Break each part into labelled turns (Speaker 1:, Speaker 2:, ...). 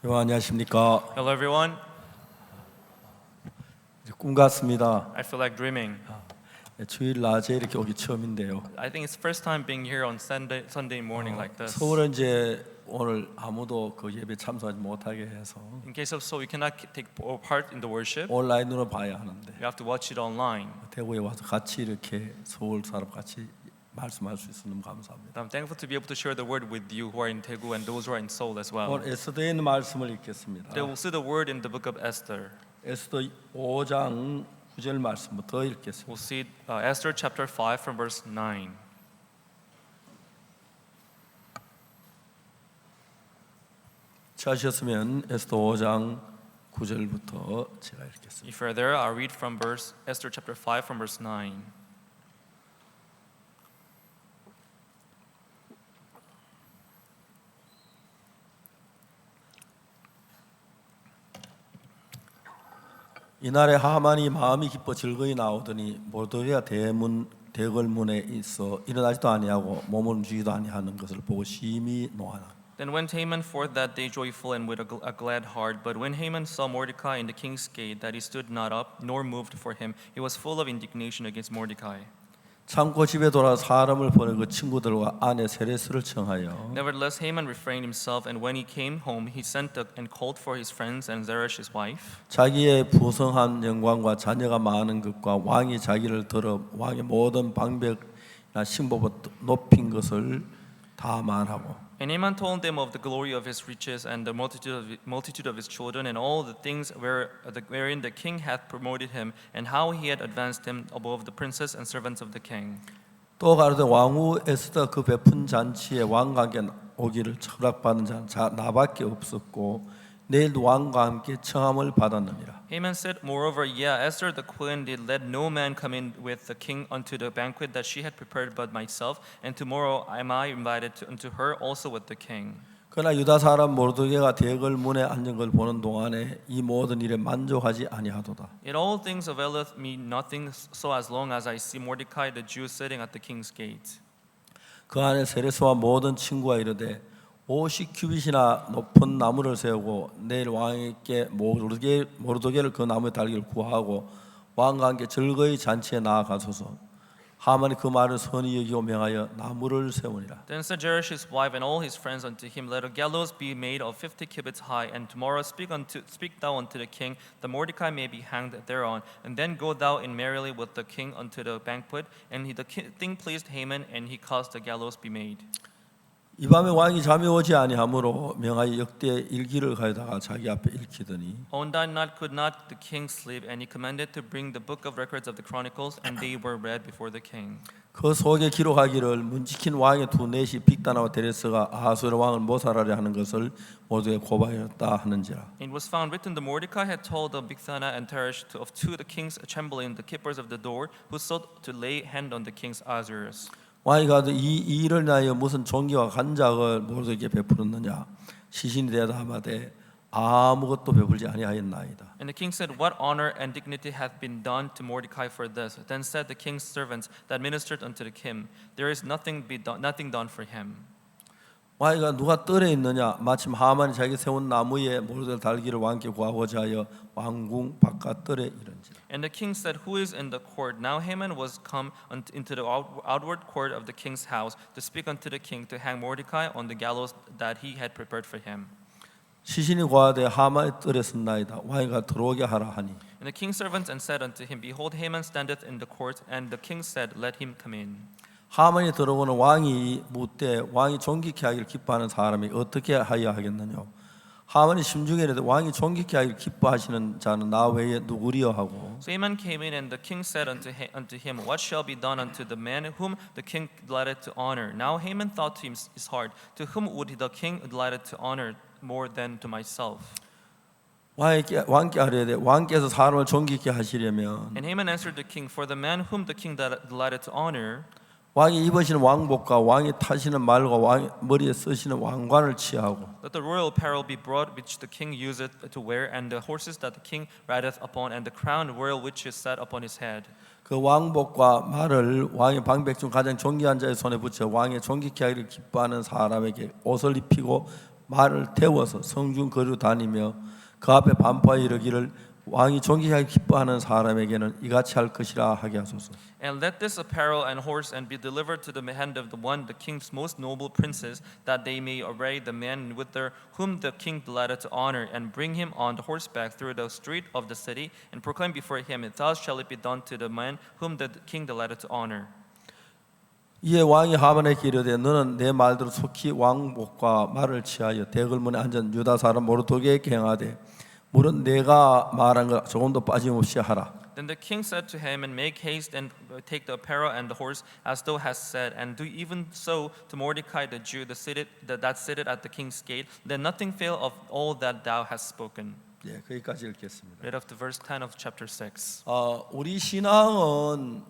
Speaker 1: 안녕하십니까.
Speaker 2: Hello everyone.
Speaker 1: 꿈 같습니다.
Speaker 2: I feel like dreaming.
Speaker 1: 주일 낮에 이렇게 오기 처음인데요.
Speaker 2: I think it's the first time being here on Sunday morning like this.
Speaker 1: 서울은 이제 오늘 아무도 그 예배 참석하지 못하게 해서
Speaker 2: In case of so we cannot take part in the worship.
Speaker 1: 온라인으로 봐야 하는데
Speaker 2: We have to watch it online.
Speaker 1: 대구에 와서 같이 이렇게 서울 사람 같이 말씀할 수 있어서 너무 감사합니다.
Speaker 2: I'm thankful to be able to share the word with you who are in Daegu and those who are in Seoul as well.
Speaker 1: 오늘 에스더에 있는 말씀을 읽겠습니다.
Speaker 2: Today we'll see the word in the book of Esther.
Speaker 1: 에스더 5장 9절 말씀부터 읽겠습니다.
Speaker 2: We'll see Esther chapter 5 from verse 9.
Speaker 1: 찾으셨으면 에스더 5장 9절부터 제가 읽겠습니다.
Speaker 2: If you're there, I'll read from Esther chapter 5 from verse 9.
Speaker 1: 이날에 하만이 마음이 기뻐 즐거이 나오더니 모르드게가 대궐문에 있어 일어나지도 아니하고 몸을 움직이지도 아니하는 것을 보고 심히 노하나.
Speaker 2: Then went Haman forth that day joyful and with a glad heart. But when Haman saw Mordecai in the king's gate, that he stood not up, nor moved for him, he was full of indignation against Mordecai.
Speaker 1: 참고 집에 돌아 사람을 보내 그 친구들과 아내 세레스를 청하여
Speaker 2: Nevertheless, Haman refrained himself, and when he came home, he sent and called for his friends and Zeresh his wife.
Speaker 1: 자기의 부성한 영광과 자녀가 많은 것과 왕이 자기를 들어 왕의 모든 방백이나 신복을 높인 것을 다 말하고
Speaker 2: And Haman told them of the glory of his riches and the multitude of his children and all the things wherein the king hath promoted him and how he had advanced him above the princes and servants of the king.
Speaker 1: 또 가로되 왕후 에스더 그 베푼 잔치에 왕과 함께 오기를 허락받은 자 나밖에 없었고 내일 왕과 함께 청함을 받았느니라.
Speaker 2: Haman said, moreover, Esther the queen did let no man come in with the king unto the banquet that she had prepared but myself, and tomorrow am I invited unto her also with the king.
Speaker 1: 그러나 유다 사람 모르드게가 대궐 문에 앉은 걸 보는 동안에 이 모든 일에 만족하지 아니하도다.
Speaker 2: In all things availeth me nothing, so as long as I see Mordecai the Jew sitting at the king's gate.
Speaker 1: 그 안에 세레스와 모든 친구가 이르되 50규빗이나 높은 나무를 세우고 내일 왕에게 모르드게를 그 나무에 달기를 구하고 왕과 함께 즐거이 잔치에 나아가소서. 하만이 그 말을 선히 여기고 명하여 나무를 세우니라.
Speaker 2: Then said Zeresh his wife and all his friends unto him, let a gallows be made of 50 cubits high, and tomorrow speak thou unto the king, that Mordecai may be hanged thereon. And then go thou in merrily with the king unto the banquet. And the thing pleased Haman, and he caused the gallows be made.
Speaker 1: 이 밤에 왕이 잠이 오지 아니하므로 명하여 역대 일기를 가져다가 자기 앞에 읽히더니
Speaker 2: On that night could not the king sleep, and he commanded to bring the book of records of the chronicles, and they were read before the king.
Speaker 1: 그 속에 기록하기를 문지킨 왕의 두 넷이 빅다나와 데레스가 아하수르 왕을 모살하려 하는 것을 모두에 고발하였다 하는지라.
Speaker 2: It was found written that Mordecai had told the Bigthana and Teresh of two the king's chamberlain, the keepers of the door, who sought to lay hand on the king's Ahasuerus.
Speaker 1: 왕이 가도 이 일을 인하여 무슨 존귀와 간작을 모르드게에게 베풀었느냐. 시신이 대답하되 아무것도 베풀지 아니하였나이다.
Speaker 2: And the king said, what honor and dignity hath been done to Mordecai for this? Then said the king's servants that ministered unto the king, there is nothing done for him.
Speaker 1: 왕이가 누가 뜰에 있느냐. 마침 하만이 자기 세운 나무에 모르드게를 달기를 왕께 구하고자 하여 왕궁 바깥 뜰에 이른지라.
Speaker 2: And the king said, who is in the court? Now Haman was come into the outward court of the king's house to speak unto the king to hang Mordecai on the gallows that he had prepared for him.
Speaker 1: 시신이 고하되 하만의 뜰에 섰나이다. 왕이가 들어오게 하라 하니.
Speaker 2: And the king's servants and said unto him, behold, Haman standeth in the court. And the king said, let him come in.
Speaker 1: 하만이 들어오는 왕이 묻되 왕이 존귀케 하기를 기뻐하는 사람이 어떻게 하여 하겠느냐. 하만이 심중에 이르되 왕이 존귀케 하기를 기뻐하시는 자는 나 외에 누구리요 하고.
Speaker 2: So Haman came in, and the king said unto him, what shall be done unto the man whom the king delighteth to honor? Now Haman thought to his heart, to whom would the king delighted to honor more than to myself?
Speaker 1: 왕께 아뢰되 왕께서 사람을 존귀케 하시려면
Speaker 2: And Haman answered the king, for the man whom the king delighted to honor,
Speaker 1: 왕이 입으시는 왕복과 왕이 타시는 말과 왕 머리에 쓰시는 왕관을 취하고
Speaker 2: let the royal apparel be brought which the king useth to wear, and the horses that the king rideth upon, and the crown royal which is set upon his head.
Speaker 1: 그 왕복과 말을 왕의 방백 중 가장 존귀한 자의 손에 붙여 왕의 존귀케 하기를 기뻐하는 사람에게 옷을 입히고 말을 태워서 성중 거리로 다니며 그 앞에 반포하여 이르기를 왕이 존귀하게 기뻐하는 사람에게는 이같이 할 것이라 하게 하소서.
Speaker 2: And let this apparel and horse and be delivered to the hand of the king's most noble princes, that they may array the man with their whom the king delighteth to honor, and bring him on horseback through the street of the city, and proclaim before him, and thus shall it be done to the man whom the king delighteth to honor.
Speaker 1: 이에 왕이 하만에게 이르되 너는 내 말대로 속히 왕복과 말을 취하여 대궐문에 앉은 유다 사람 모르도게에게 행하되 물은 내가 말한 것 조금도 빠짐없이 하라.
Speaker 2: Then the king said to him, and make haste and take the apparel and the horse, as thou hast said, and do even so to Mordecai the Jew, that sitteth at the king's gate. Let nothing fail of all that thou hast spoken.
Speaker 1: 예, 거기까지 읽겠습니다.
Speaker 2: Read up to verse 10 of chapter 6.
Speaker 1: 우리 신앙은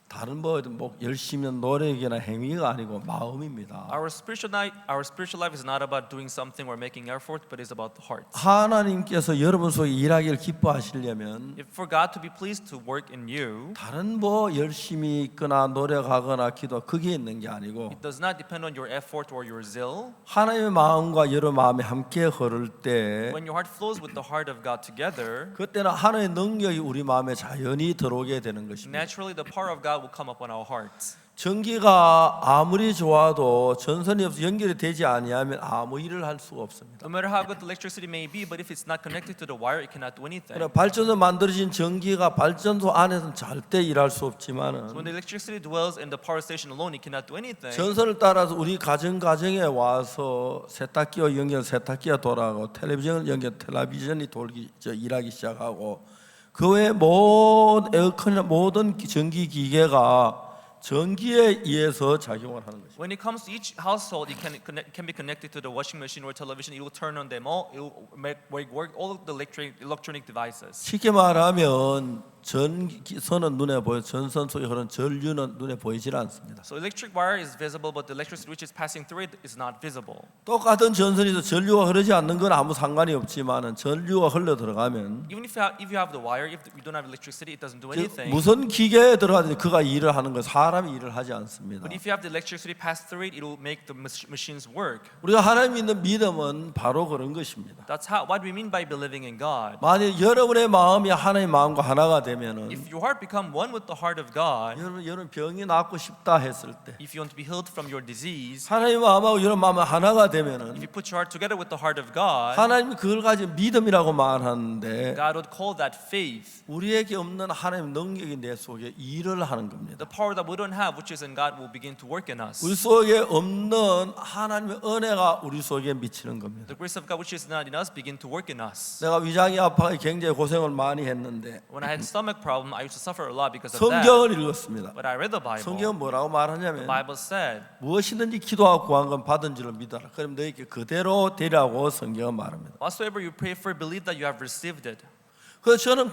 Speaker 1: 다른 뭐 열심히 노력이나 행위가 아니고 마음입니다.
Speaker 2: Our spiritual life is not about doing something or making effort, but is about the heart.
Speaker 1: 하나님께서 여러분 속에 일하기를 기뻐하시려면
Speaker 2: If for God to be pleased to work in you,
Speaker 1: 다른 뭐 열심히 있거나 노력하거나 기도 그게 있는 게 아니고
Speaker 2: it does not depend on your effort or your zeal.
Speaker 1: 하나님의 마음과 여러분 마음이 함께 흐를 때
Speaker 2: When your heart flows with the heart of God together,
Speaker 1: 그때는 하나님의 능력이 우리 마음에 자연히 들어오게 되는 것입니다.
Speaker 2: naturally the power of God will come upon our hearts.
Speaker 1: 전기가 아무리 좋아도 전선이 없어 연결이 되지 아니하면 아무 일을 할 수가 없습니다.
Speaker 2: No matter how good the electricity may be, but if it's not connected to the wire, it cannot do anything.
Speaker 1: 그러나 발전소 만들어진 전기가 발전소 안에서는 절대 일할 수
Speaker 2: So
Speaker 1: 없지만은
Speaker 2: when the electricity dwells in the power station alone, it cannot do anything.
Speaker 1: 전선을 따라서 우리 가정에 와서 세탁기와 연결 세탁기가 돌아가고 텔레비전을 연결 텔레비전이 일하기 시작하고 그 외에 모든 에어컨이나 모든 전기 기계가 전기에 의해서 작용을 하는 것입니다.
Speaker 2: When it comes to each household, it can be connected to the washing machine or television. It will turn on them all. It will make work all of the electronic devices.
Speaker 1: 쉽게 말하면 전선은 눈에 보여 전선 속에 흐르는 전류는 눈에 보이질 않습니다.
Speaker 2: So electric wire is visible, but the electricity which is passing through it is not visible.
Speaker 1: 똑같은 전선에서 전류가 흐르지 않는 건 아무 상관이 없지만은 전류가 흘러 들어가면
Speaker 2: Even if you have the wire, if you don't have electricity, it doesn't do anything.
Speaker 1: 무슨 기계에 들어가든지 그가 일을 하는 거 사람이 일을 하지 않습니다.
Speaker 2: But if you have the electricity pass through it, it will make the machines work.
Speaker 1: 우리가 하나님 믿는 믿음은 바로 그런 것입니다.
Speaker 2: That's what we mean by believing in God.
Speaker 1: 만약 여러분의 마음이 하나님의 마음과 하나가 되면은
Speaker 2: If your heart become one with the heart of God,
Speaker 1: 여러분 병이 낫고 싶다 했을 때
Speaker 2: if you want to be healed from your disease,
Speaker 1: 하나님의 마음하고 여러분 마음이 하나가 되면은
Speaker 2: if you put your heart together with the heart of God,
Speaker 1: 하나님이 그걸 가지고 믿음이라고 말하는데
Speaker 2: God would call that faith.
Speaker 1: 우리에게 없는 하나님의 능력이 내 속에 일을 하는 겁니다.
Speaker 2: The power that we don't have, which is in God, will begin to work in us.
Speaker 1: 우리 속에 없는 하나님의 은혜가 우리 속에 미치는 겁니다.
Speaker 2: The grace of God, which is not in us, begin to work in us.
Speaker 1: 내가 위장이 아파서 굉장히 고생을 많이 했는데
Speaker 2: When I had stomach problem, I used to suffer a lot because of that.
Speaker 1: 성경을 읽었습니다.
Speaker 2: But I read the Bible.
Speaker 1: 성경은 뭐라고
Speaker 2: The
Speaker 1: 말하냐면
Speaker 2: Bible said,
Speaker 1: 무엇이든지 기도하고 구한 건 받은 줄을 믿어라. 그럼 너에게 그대로 되라고 성경은 말합니다.
Speaker 2: whatsoever you pray for, believe that you have received it.
Speaker 1: 그래서 저는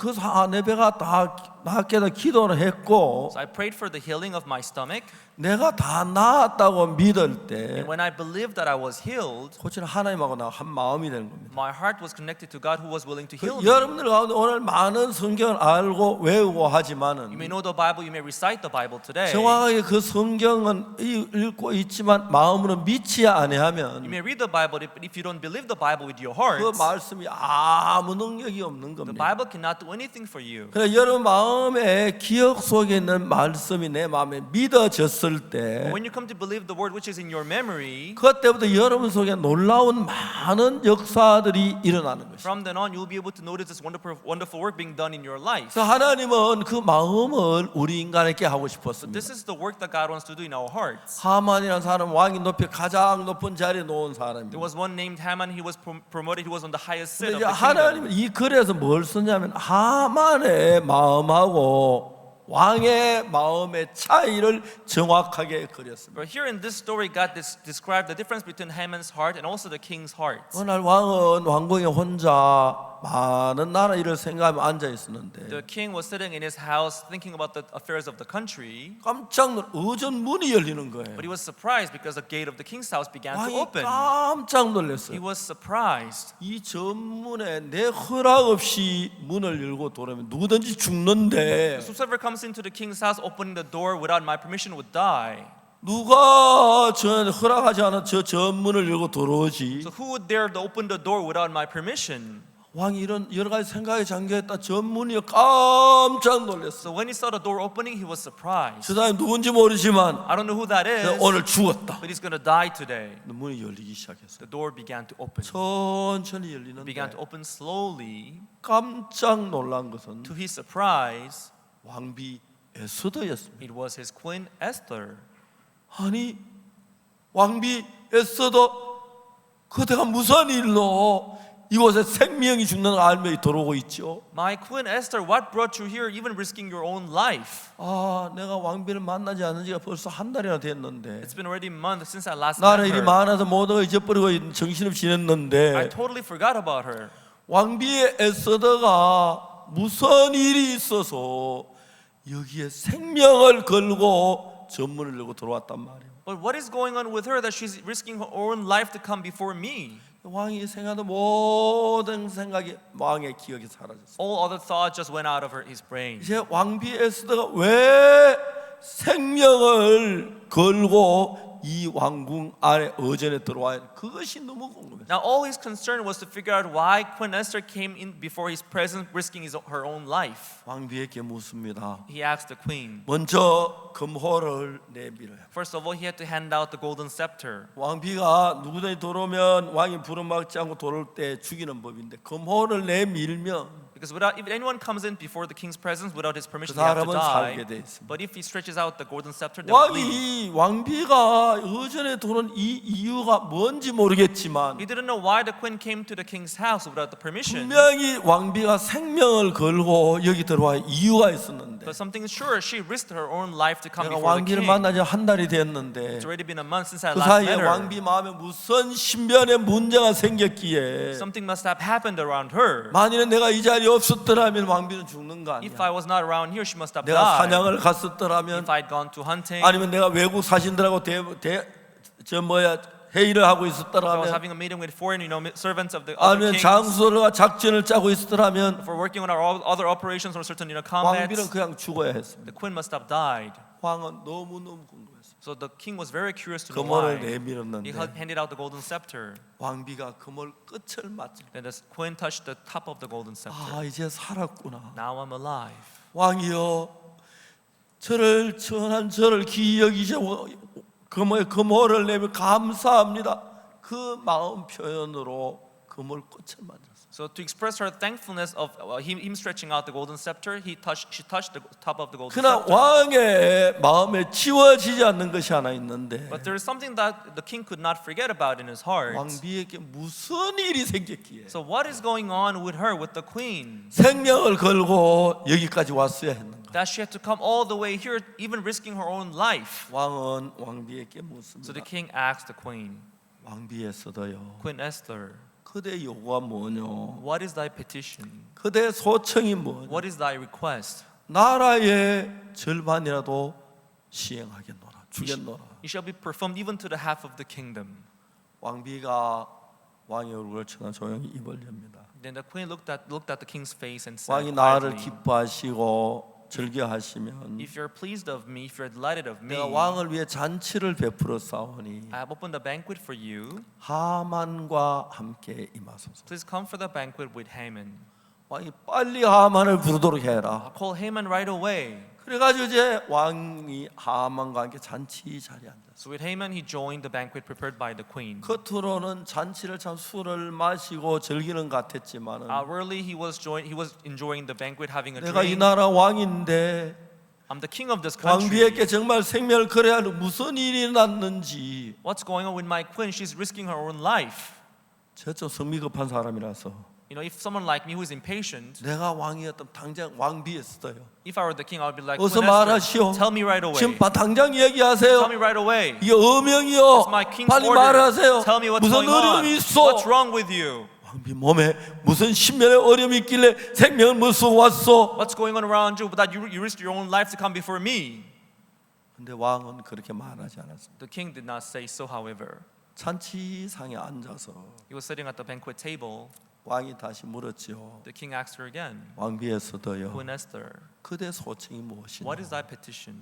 Speaker 1: 내 배가 다 낫게 해서 기도를 했고
Speaker 2: So I prayed for the healing of my stomach.
Speaker 1: 내가 다 나았다고 믿을 때
Speaker 2: And when I believed that I was healed,
Speaker 1: 고치는 하나님하고 나 한 마음이 되는 겁니다.
Speaker 2: my heart was connected to God who was willing to heal me.
Speaker 1: 여러분들 가운데 오늘 많은 성경을 알고 외우고
Speaker 2: You
Speaker 1: 하지만은
Speaker 2: may know the Bible, you may recite the Bible today.
Speaker 1: 정확하게 그 성경은 읽고 있지만 마음으로 믿지
Speaker 2: You
Speaker 1: 아니하면
Speaker 2: may read the Bible, but if you don't believe the Bible with your heart,
Speaker 1: 그 말씀이 아무 능력이 없는
Speaker 2: the
Speaker 1: 겁니다.
Speaker 2: Bible cannot do anything for you.
Speaker 1: 그래서 여러분 마음에 기억 속에 있는 말씀이 내 마음에 믿어졌을 때
Speaker 2: When you come to believe the word which is in your memory,
Speaker 1: 그때부터 여러분 속에 놀라운 많은 역사들이 일어나는 것입니다.
Speaker 2: from then on you'll be able to notice this wonderful work being done in your life.
Speaker 1: 그래서 하나님은 그 마음을 우리 인간에게 하고
Speaker 2: So
Speaker 1: 싶었습니다.
Speaker 2: this is the work that God wants to do in our hearts.
Speaker 1: 하만이라는 사람 왕이 높이 가장 높은 자리에 놓은
Speaker 2: There
Speaker 1: 사람입니다.
Speaker 2: was one named Haman. He was promoted. He was on the highest seat
Speaker 1: 근데
Speaker 2: of
Speaker 1: 이제
Speaker 2: the kingdom.
Speaker 1: 하나님은 이 글에서 뭘 썼냐면 하만의 마음하고 왕의 마음의 차이를 정확하게 그렸습니다.
Speaker 2: But here in this story, God described the difference between Haman's heart and also the king's heart.
Speaker 1: 어느 날 왕은 왕궁에 혼자 많은 나라 일을 생각하며 앉아 있었는데
Speaker 2: The king was sitting in his house thinking about the affairs of the country.
Speaker 1: 깜짝 놀라 의전 문이 열리는 거예요.
Speaker 2: But he was surprised because the gate of the king's house began to
Speaker 1: 왕이
Speaker 2: open.
Speaker 1: 깜짝
Speaker 2: He
Speaker 1: 놀랐어요.
Speaker 2: was surprised.
Speaker 1: 이 전문에 내 허락 없이 문을 열고 들어오면 누구든지 죽는데
Speaker 2: Whosoever comes into the king's house opening the door without my permission would die.
Speaker 1: 누가 저 허락하지 않은 저 전문을 열고 들어오지?
Speaker 2: So who would dare to open the door without my permission?
Speaker 1: 왕이 이런 여러 가지 생각에 잠겨있다. 전문이 깜짝 놀랐어.
Speaker 2: So when he saw the door opening, he was surprised.
Speaker 1: 저 사람이 누군지 모르지만
Speaker 2: I don't know who that is,
Speaker 1: 오늘 죽었다.
Speaker 2: but he's going to die today.
Speaker 1: 문이 열리기 시작했어.
Speaker 2: The door began to open.
Speaker 1: 천천히
Speaker 2: It
Speaker 1: 열리는데
Speaker 2: began to open slowly.
Speaker 1: 깜짝 놀란 것은
Speaker 2: To his surprise,
Speaker 1: 왕비 에스더였습니다.
Speaker 2: it was his queen Esther.
Speaker 1: 아니 왕비 에스더 그대가 무슨 일로 이곳에 생명이 죽는 알면이 들어오고 있죠.
Speaker 2: My queen Esther, what brought you here, even risking your own life?
Speaker 1: 아, 내가 왕비를 만나지 않은 지가 벌써 한 달이나 됐는데
Speaker 2: It's been already a month since I last
Speaker 1: 나는
Speaker 2: met
Speaker 1: 일이
Speaker 2: her.
Speaker 1: 많아서 모든 걸 잊어버리고 정신없이
Speaker 2: I
Speaker 1: 지냈는데
Speaker 2: totally forgot about her.
Speaker 1: 왕비의 에스더가 무슨 일이 있어서 여기에 생명을 걸고 전문을 열고 들어왔단 말이에요.
Speaker 2: But what is going on with her that she's risking her own life to come before me?
Speaker 1: 왕이 생각하던 모든 생각이 왕의 기억이 사라졌어요.
Speaker 2: All other thoughts just went out of his brain.
Speaker 1: 이제 왕비 에스더가 왜 생명을 걸고 이 왕궁 안에 어전에 들어와야 그것이 너무 궁금했어요.
Speaker 2: Now all his concern was to figure out why Queen Esther came in before his presence, risking her own life.
Speaker 1: 왕비에게 묻습니다.
Speaker 2: He asked the queen.
Speaker 1: 먼저 금호를 내밀어요.
Speaker 2: First of all, he had to hand out the golden scepter.
Speaker 1: 왕비가 누구든지 들어오면 왕이 부름막지 않고 들어올 때 죽이는 법인데 금호를 내밀면
Speaker 2: Because if anyone comes in before the king's presence without his permission,
Speaker 1: 그
Speaker 2: they have to
Speaker 1: 사람은 살게
Speaker 2: die.
Speaker 1: 돼 있습니다.
Speaker 2: But if he stretches out the golden scepter, they'll
Speaker 1: 왕이
Speaker 2: live.
Speaker 1: 왕비가 어전에 들어온 이 이유가 뭔지 모르겠지만
Speaker 2: He didn't know why the queen came to the king's house without the permission.
Speaker 1: 분명히 왕비가 생명을 걸고 여기 들어와 이유가 있었는데
Speaker 2: But something is sure, she risked her own life to come
Speaker 1: 내가
Speaker 2: before the
Speaker 1: 왕비를
Speaker 2: king.
Speaker 1: 만나지 한 달이 됐는데
Speaker 2: It's already been a month since I
Speaker 1: 그
Speaker 2: last
Speaker 1: 사이에
Speaker 2: met her.
Speaker 1: 왕비 마음에 무슨 신변의 문제가 생겼기에
Speaker 2: Something must have happened around her.
Speaker 1: 만일에 내가 이 자리에 없었더라면 왕비는 죽는 거
Speaker 2: If
Speaker 1: 아니야.
Speaker 2: I was not around here, she must have
Speaker 1: 내가
Speaker 2: died.
Speaker 1: 사냥을 갔었더라면
Speaker 2: If I'd gone to hunting,
Speaker 1: 아니면 내가 외국 사신들하고 회의를 하고
Speaker 2: if I was
Speaker 1: 있었더라면
Speaker 2: having a meeting with foreign, servants of the other
Speaker 1: 아니면
Speaker 2: kings,
Speaker 1: 장수가 작전을 짜고 있었더라면
Speaker 2: if we're working on our other operations or certain
Speaker 1: 왕비는
Speaker 2: combats,
Speaker 1: 그냥 죽어야 했습니다.
Speaker 2: the queen must have died.
Speaker 1: 왕은 너무너무 궁금했어요.
Speaker 2: So the king was very curious to know
Speaker 1: 금호를
Speaker 2: why. He
Speaker 1: 내밀었는데
Speaker 2: handed out the golden scepter.
Speaker 1: 왕비가 금을 끝을 맞지.
Speaker 2: Then the queen touched the top of the golden scepter.
Speaker 1: 아, 이제 살았구나.
Speaker 2: Now I'm alive.
Speaker 1: 왕이여, 저를 전한 저를 기여기시고 금호를 내밀 감사합니다. 그 마음 표현으로 금을 끝을 만졌어요.
Speaker 2: So to express her thankfulness of him stretching out the golden scepter, she touched the top of the golden
Speaker 1: 그러나
Speaker 2: scepter.
Speaker 1: 왕의 마음에 지워지지 않는 것이 하나 있는데
Speaker 2: But there is something that the king could not forget about in his heart.
Speaker 1: 왕비에게 무슨 일이 생겼기에
Speaker 2: So what is going on with her, with the queen?
Speaker 1: 생명을 걸고 여기까지 왔어야 했는가?
Speaker 2: That she had to come all the way here, even risking her own life.
Speaker 1: 왕은 왕비에게
Speaker 2: So
Speaker 1: 묻습니다.
Speaker 2: the king asked the queen,
Speaker 1: 왕비에서도요.
Speaker 2: Queen Esther,
Speaker 1: 그대 요구가 뭐뇨?
Speaker 2: what is thy petition?
Speaker 1: 그대 소청이 뭐뇨?
Speaker 2: What is thy request?
Speaker 1: 나라의 절반이라도 시행하겠노라. 주겠노라.
Speaker 2: It shall be performed even to the half of the kingdom.
Speaker 1: 왕비가 왕의 얼굴을 쳐다 조용히 입을 엽니다.
Speaker 2: Then the queen looked at the king's face and
Speaker 1: 왕이
Speaker 2: said
Speaker 1: 나를
Speaker 2: quietly,
Speaker 1: 기뻐하시고 즐겨하시면
Speaker 2: if you're pleased of me, if you're delighted of me,
Speaker 1: 내가 왕을 위해 잔치를 베풀어 싸우니
Speaker 2: I have opened a banquet for you.
Speaker 1: 하만과 함께 임하소서.
Speaker 2: Please come for the banquet with Haman.
Speaker 1: 왕이 빨리 하만을 부르도록 해라.
Speaker 2: I'll call Haman right away.
Speaker 1: 그래가지고 이제 왕이 하만과 함께 잔치 자리에 앉았어요.
Speaker 2: So with Haman, he joined the banquet prepared by the queen.
Speaker 1: 겉으로는 잔치를 참 술을 마시고 즐기는 것 같았지만은
Speaker 2: Outwardly, he was enjoying the banquet, having a
Speaker 1: 내가 이
Speaker 2: drink.
Speaker 1: 나라 왕인데
Speaker 2: I'm the king of this country.
Speaker 1: 왕비에게 정말 생명을 걸어야 하는 무슨 일이 났는지
Speaker 2: What's going on with my queen? She's risking her own life.
Speaker 1: 저좀 성미 급한 사람이라서
Speaker 2: You know, if someone like me who is impatient,
Speaker 1: 내가 왕이었다면 당장 왕비였어요.
Speaker 2: if I were the king, I would be like,
Speaker 1: 어서
Speaker 2: Queen
Speaker 1: 말하시오.
Speaker 2: Esther, tell me right away.
Speaker 1: 지금 당장
Speaker 2: Tell
Speaker 1: 얘기하세요.
Speaker 2: me right away.
Speaker 1: 이게 어명이요.
Speaker 2: It's my king's
Speaker 1: 빨리
Speaker 2: order.
Speaker 1: 말하세요.
Speaker 2: Tell me what's
Speaker 1: 무슨
Speaker 2: going on.
Speaker 1: 어려움이 있어?
Speaker 2: What's wrong with you?
Speaker 1: 왕비 몸에 무슨 신변의 어려움이 있길래 생명을 못 쓰고 왔어?
Speaker 2: What's going on around you that you risked your own life to come before me?
Speaker 1: 근데 왕은 그렇게 말하지 않았습니다.
Speaker 2: The king did not say so, however.
Speaker 1: 잔치상에 앉아서
Speaker 2: He was sitting at the banquet table.
Speaker 1: 왕이 다시 물었지요.
Speaker 2: The king asked her again,
Speaker 1: 왕비에서도요.
Speaker 2: Queen Esther,
Speaker 1: 그대 소청이 무엇이냐?
Speaker 2: what is thy petition?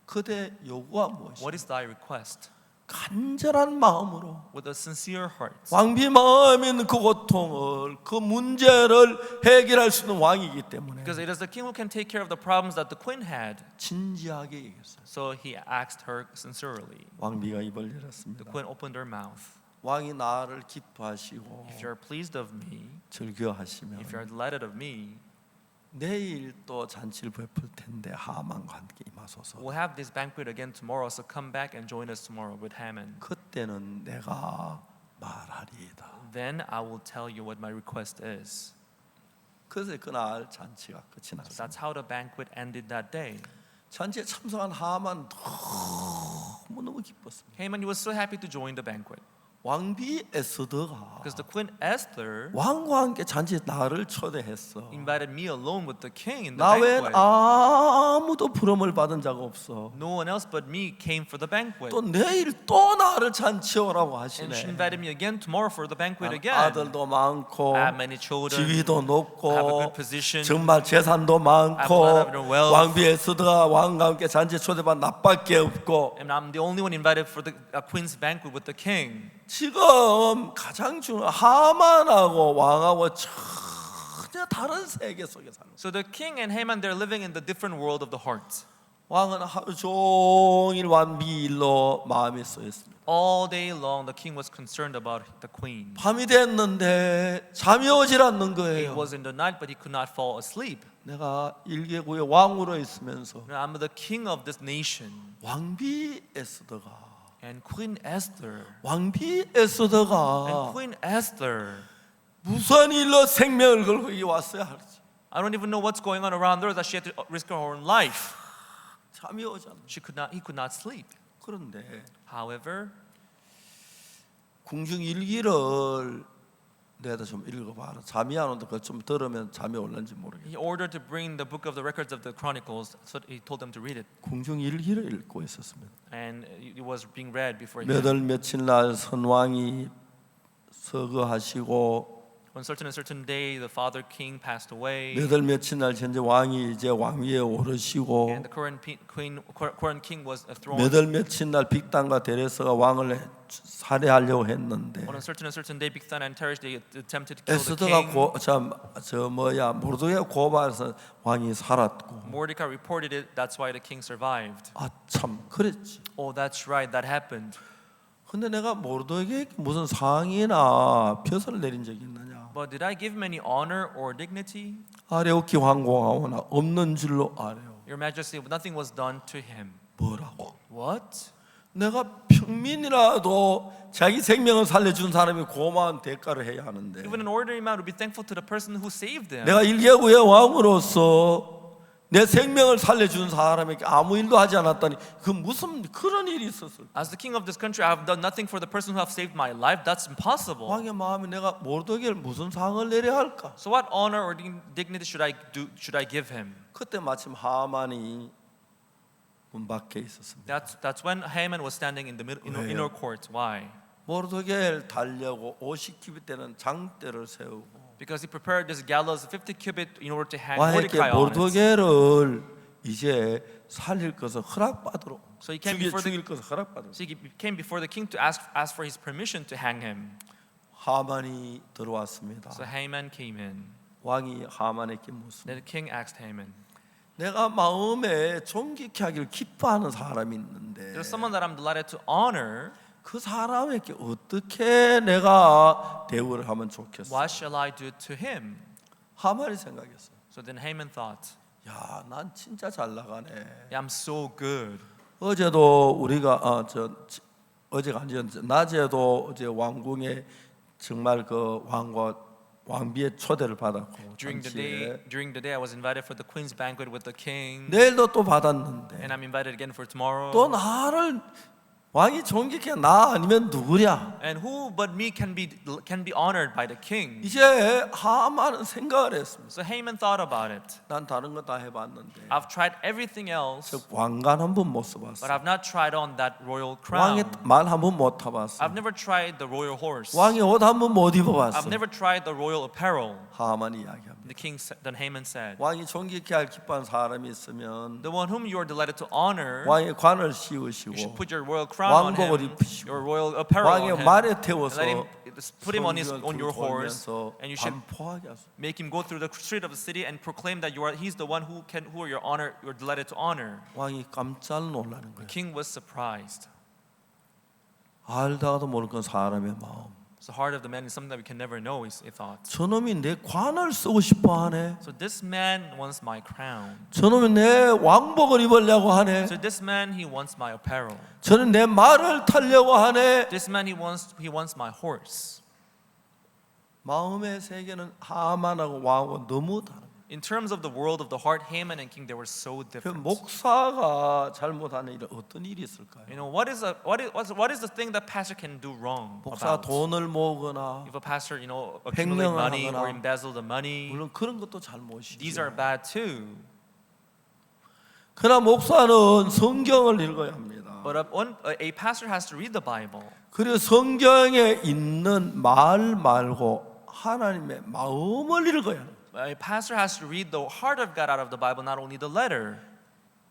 Speaker 1: 그대 요구가 무엇이냐?
Speaker 2: What is thy request?
Speaker 1: 간절한 마음으로
Speaker 2: With a sincere heart.
Speaker 1: 왕비 마음에 있는 그 고통을 그 문제를 해결할 수 있는 왕이기 때문에
Speaker 2: Because it is the king who can take care of the problems that the queen had.
Speaker 1: 진지하게 얘기했어요.
Speaker 2: So he asked her sincerely.
Speaker 1: 왕비가 입을
Speaker 2: The
Speaker 1: 열었습니다.
Speaker 2: queen opened her mouth.
Speaker 1: 왕이 나를 기뻐하시고
Speaker 2: If you are pleased of me,
Speaker 1: 즐겨하시면
Speaker 2: if you are delighted of me,
Speaker 1: 내일 또 잔치를 베풀 텐데 하만과 함께 임하소서.
Speaker 2: we'll have this banquet again tomorrow. So come back and join us tomorrow with Haman.
Speaker 1: 그때는 내가 말하리이다.
Speaker 2: Then I will tell you what my request is.
Speaker 1: 그래서 그날 잔치가 끝이
Speaker 2: So
Speaker 1: 났습니다.
Speaker 2: that's how the banquet ended that day.
Speaker 1: 잔치에 참석한 하만 너무 기뻤습니다.
Speaker 2: Haman, he was so happy to join the banquet
Speaker 1: 왕비 에스더가
Speaker 2: because the queen Esther
Speaker 1: 왕과 함께 잔치에 나를 초대했어.
Speaker 2: invited me alone with the king in the
Speaker 1: 나 외엔
Speaker 2: banquet.
Speaker 1: 아무도 부름을 받은 자가 없어.
Speaker 2: No one else but me came for the banquet.
Speaker 1: 또 내일 또 나를 잔치에 오라고
Speaker 2: And she
Speaker 1: 하시네.
Speaker 2: invited me again tomorrow for the banquet again.
Speaker 1: 아들도 많고
Speaker 2: I have many children.
Speaker 1: 지위도
Speaker 2: I have a
Speaker 1: 높고
Speaker 2: good position.
Speaker 1: 정말 재산도
Speaker 2: I have a lot
Speaker 1: 많고
Speaker 2: of wealth.
Speaker 1: 왕비 에스더가 왕과 함께 잔치에 초대받은 나밖에 없고
Speaker 2: And I'm the only one invited for the queen's banquet with the king.
Speaker 1: 지금 가장 중요한 하만하고 왕하고 전혀 다른 세계 속에 사는 거예요.
Speaker 2: So the king and Haman, they're living in the different world of the heart.
Speaker 1: 왕은 하루 종일 왕비 일로 마음이 쏘였습니다.
Speaker 2: All day long, the king was concerned about the queen.
Speaker 1: 밤이 됐는데 잠이 오질 않는
Speaker 2: It
Speaker 1: 거예요.
Speaker 2: was in the night, but he could not fall asleep.
Speaker 1: 내가 일개국의 왕으로 있으면서
Speaker 2: Now, I'm the king of this nation.
Speaker 1: 왕비 에스더가
Speaker 2: And Queen Esther.
Speaker 1: 왕비
Speaker 2: And
Speaker 1: 에스더가
Speaker 2: Queen Esther.
Speaker 1: 무슨 일로 생명을 걸고 여기 왔어야 할지
Speaker 2: I don't even know what's going on around her that she had to risk her own life.
Speaker 1: 잠이 오지 않는.
Speaker 2: He could not sleep.
Speaker 1: 그런데
Speaker 2: However,
Speaker 1: 궁중 일기를 내가 좀 읽어봐라. 잠이 안 온다. 그걸 좀 들으면 잠이 올는지 모르겠어.
Speaker 2: he ordered to bring the book of the records of the Chronicles, so he told them to read it.
Speaker 1: 궁중 일기를 읽고 있었습니다.
Speaker 2: And it was being read before him.
Speaker 1: 몇 월 며칠 날 선왕이 서거하시고
Speaker 2: On certain and certain day, the father king passed away.
Speaker 1: 몇 월 며칠 날 현재 왕이 이제 왕위에 오르시고
Speaker 2: And the current king was thrown.
Speaker 1: 몇 월 며칠 날 빅단과 데레스가 왕을 살해하려고 했는데
Speaker 2: On a certain day, Bigthan and Teresh, they attempted to kill the
Speaker 1: 에스더가
Speaker 2: king.
Speaker 1: 모르드게가 고발해서 왕이 살았고
Speaker 2: Mordecai reported it. That's why the king survived.
Speaker 1: 아 참 그랬지.
Speaker 2: Oh, that's right. That happened.
Speaker 1: 근데 내가 모르드게에게 무슨 상이나 벼슬을 내린 적이 있느냐?
Speaker 2: But did I give him any honor or dignity?
Speaker 1: 아레오키 황공하오나 없는 줄로 아래요.
Speaker 2: Your Majesty, nothing was done to him.
Speaker 1: 뭐라고?
Speaker 2: What?
Speaker 1: 내가 평민이라도 자기 생명을 살려준 사람이 고마운 대가를 해야 하는데
Speaker 2: Even an ordinary man would be thankful to the person who saved them.
Speaker 1: 내가 일개국의 왕으로서 내 생명을 살려준 사람에게 아무 일도 하지 않았다니 그 무슨 그런 일이 있었을까?
Speaker 2: As the king of this country, I have done nothing for the person who have saved my life. That's impossible.
Speaker 1: 왕의 마음에 내가 모르드게를 무슨 상을 내려야 할까?
Speaker 2: So what honor or dignity should I give him?
Speaker 1: 그때 마침 하만이 문 밖에 있었습니다.
Speaker 2: That's when Haman was standing in the inner court. Why?
Speaker 1: 모르드게를 달려고 50규빗 되는 장대를 세우고
Speaker 2: Because he prepared this gallows 50 cubit in order to hang
Speaker 1: 왕에게
Speaker 2: Mordecai on it.
Speaker 1: 모르드게를 이제 살릴 것을 허락받으러
Speaker 2: So he came before
Speaker 1: 죽일 것을 허락받으러
Speaker 2: So he came before the king to ask for his permission to hang him.
Speaker 1: 하만이 들어왔습니다.
Speaker 2: So Haman came in.
Speaker 1: 왕이 하만에게 묻습니다.
Speaker 2: Then the king asked Haman,
Speaker 1: 내가 마음에 존귀케 하기를 기뻐하는 사람이 있는데
Speaker 2: "There's someone that I'm delighted to honor.
Speaker 1: 그 사람에게 어떻게 내가 대우를 하면 좋겠어?
Speaker 2: What shall I do to him?"
Speaker 1: 하만이 생각했어.
Speaker 2: So then Haman thought,
Speaker 1: 야, 난 진짜 잘 나가네.
Speaker 2: "Yeah, I'm so good."
Speaker 1: 어제도 우리가 어제가 아니죠. 낮에도 어제 왕궁에 정말 그 왕비의 초대를 받았고
Speaker 2: During the
Speaker 1: 잔치에.
Speaker 2: day, I was invited for the queen's banquet with the king,
Speaker 1: 내일도 또 받았는데
Speaker 2: and I'm invited again for tomorrow.
Speaker 1: 또 나를 왕이 존귀케 나 아니면 누구랴?
Speaker 2: And who but me can be honored by the king?
Speaker 1: 이제 하만은 생각을 했습니다.
Speaker 2: So Haman thought about it.
Speaker 1: 난 다른 거 다 해봤는데
Speaker 2: I've tried everything else,
Speaker 1: 저 왕관 한 번 못
Speaker 2: but
Speaker 1: 써봤어.
Speaker 2: I've not tried on that royal
Speaker 1: 왕의
Speaker 2: crown.
Speaker 1: 말 한 번 못 타봤어.
Speaker 2: I've never tried the royal horse.
Speaker 1: 왕의 옷 한 번 못 입어봤어.
Speaker 2: I've never tried the royal apparel.
Speaker 1: 하만이 이야기합니다.
Speaker 2: Then Haman said,
Speaker 1: 왕이 존귀케 할 기뻐한 사람이 있으면
Speaker 2: the one whom you are delighted to honor,
Speaker 1: 왕의 관을
Speaker 2: you should
Speaker 1: 씌우시고
Speaker 2: put your royal crown on
Speaker 1: 왕복을
Speaker 2: him,
Speaker 1: 입히시고
Speaker 2: your royal apparel on
Speaker 1: 왕의
Speaker 2: him,
Speaker 1: 말에
Speaker 2: and
Speaker 1: 태워서
Speaker 2: let him put him on
Speaker 1: 성곽을
Speaker 2: your horse,
Speaker 1: 돌면서
Speaker 2: and you should
Speaker 1: 반포하게 하소서.
Speaker 2: make him go through the street of the city and proclaim that he's the one who are your honor, you're delighted to honor.
Speaker 1: 왕이 깜짝 놀라는 거예요.
Speaker 2: King was surprised.
Speaker 1: 알다가도 모를 건 사람의 마음.
Speaker 2: So the heart of the man is something that we can never know, he thought.
Speaker 1: 저놈이 내 관을 쓰고 싶어 하네.
Speaker 2: So this man wants my crown.
Speaker 1: 저놈이 내 왕복을 입으려고 하네.
Speaker 2: So this man, he wants my apparel.
Speaker 1: 저는 내 말을 타려고 하네.
Speaker 2: This man, he wants my horse.
Speaker 1: 마음의 세계는 하만하고 왕하고 너무 다릅니다.
Speaker 2: In terms of the world of the heart, Haman and king, they were so
Speaker 1: 그
Speaker 2: different.
Speaker 1: 목사가 잘못하는 일 어떤 일이 있을까요?
Speaker 2: You know, what is the thing that pastor can do wrong
Speaker 1: 목사가
Speaker 2: about?
Speaker 1: 돈을 모으거나
Speaker 2: If a pastor, accumulate
Speaker 1: 횡령을
Speaker 2: money or
Speaker 1: 하거나,
Speaker 2: embezzle the money,
Speaker 1: 물론 그런 것도 잘못이죠.
Speaker 2: these are bad too.
Speaker 1: 그러나 목사는 성경을 읽어야 합니다.
Speaker 2: But a pastor has to read the Bible.
Speaker 1: 그리고 성경에 있는 말 말고 하나님의 마음을 읽어야 합니다.
Speaker 2: A pastor has to read the heart of God out of the Bible, not only the letter.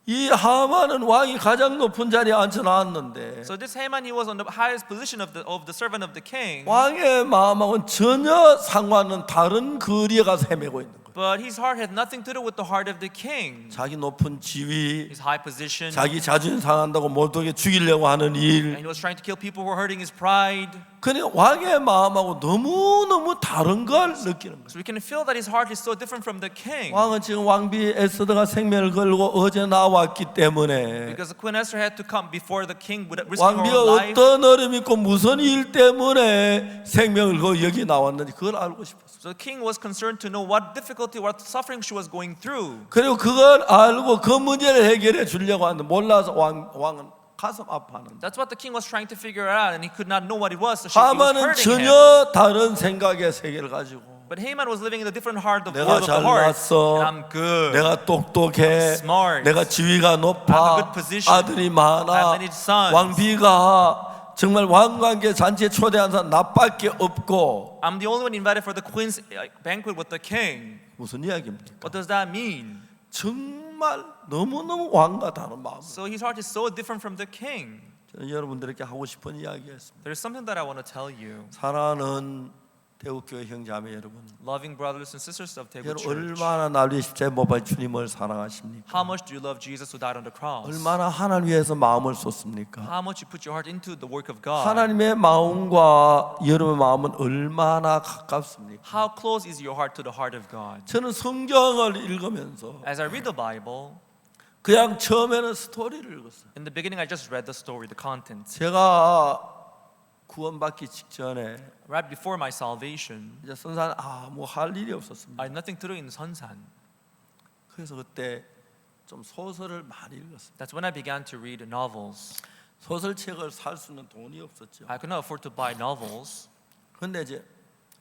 Speaker 1: 이 하만은 왕이 가장 높은 자리에 앉혀놨는데
Speaker 2: So this Haman, he was on the highest position of the servant of the king.
Speaker 1: 왕의 마음하고는 전혀 상관없는 다른 거리에 가서 헤매고 있는 거예요.
Speaker 2: But his heart had nothing to do with the heart of the king.
Speaker 1: 자기 높은 지위,
Speaker 2: His high position,
Speaker 1: 자기 자존심 상한다고 모독에 죽이려고 하는
Speaker 2: and
Speaker 1: 일.
Speaker 2: he was trying to kill people who were hurting his pride.
Speaker 1: 그런데 왕의 마음하고 너무너무 다른 걸 느끼는 거예요.
Speaker 2: So we can feel that his heart is so different from the king.
Speaker 1: 왕은 지금 왕비 에스더가 생명을 걸고 어제 나왔기 때문에
Speaker 2: Because Queen Esther had to come before the king, risking her
Speaker 1: 왕비가
Speaker 2: own life.
Speaker 1: 어떤 어려움이 있고 무슨 일 때문에 생명을 걸고 여기 나왔는지 그걸 알고 싶었어요.
Speaker 2: So the king was concerned to know what difficulty, what suffering she was going through.
Speaker 1: 그리고 그걸 알고 그 문제를 해결해 주려고 하는데 몰라서 왕은 가슴 아파하는.
Speaker 2: That's what the king was trying to figure out, and he could not know what it was. So he was
Speaker 1: 하만은
Speaker 2: hurting him.
Speaker 1: 전혀 다른 생각의 세계를 가지고
Speaker 2: But Haman was living in a different heart, the
Speaker 1: 내가
Speaker 2: world of the heart.
Speaker 1: 잘났어.
Speaker 2: And I'm good.
Speaker 1: 내가 똑똑해.
Speaker 2: smart.
Speaker 1: 내가 지위가
Speaker 2: I have a
Speaker 1: 높아.
Speaker 2: good position.
Speaker 1: 아들이
Speaker 2: I
Speaker 1: 많아.
Speaker 2: have many sons.
Speaker 1: 왕비가 정말 왕관계 잔치에 초대한 사람 나밖에 없고.
Speaker 2: I'm the only one invited for the queen's banquet with the king.
Speaker 1: 무슨 이야기입니까?
Speaker 2: What does that mean?
Speaker 1: 정말 너무너무 왕과 다른 마음.
Speaker 2: So his heart is so different from the king.
Speaker 1: 저는 여러분들에게 하고 싶은 이야기였습니다.
Speaker 2: There's something that I want to tell you.
Speaker 1: 사랑하는 대우교회 형제자매 여러분,
Speaker 2: Loving brothers and sisters of Daegu
Speaker 1: 여러분
Speaker 2: Church.
Speaker 1: 얼마나 날 위해 십자가에 못 박힌 주님을 사랑하십니까?
Speaker 2: How much do you love Jesus who died on the cross?
Speaker 1: 얼마나 하나님 위해서 마음을 쏟습니까?
Speaker 2: How much you put your heart into the work of God?
Speaker 1: 하나님의 마음과 여러분의 마음은 얼마나 가깝습니까?
Speaker 2: How close is your heart to the heart of God?
Speaker 1: 저는 성경을 읽으면서
Speaker 2: As I read the Bible,
Speaker 1: 그냥 처음에는 스토리를 읽었어요.
Speaker 2: in the beginning I just read the story, the content.
Speaker 1: 제가 구원받기 직전에
Speaker 2: Right before my salvation,
Speaker 1: 이제 선산 뭐 할 일이 없었습니다.
Speaker 2: I had nothing to do in Sunsan.
Speaker 1: 그래서 그때 좀 소설을 많이 읽었어요.
Speaker 2: That's when I began to read novels.
Speaker 1: 소설책을 살 수 있는 돈이 없었죠.
Speaker 2: I could not afford to buy novels.
Speaker 1: 그런데 이제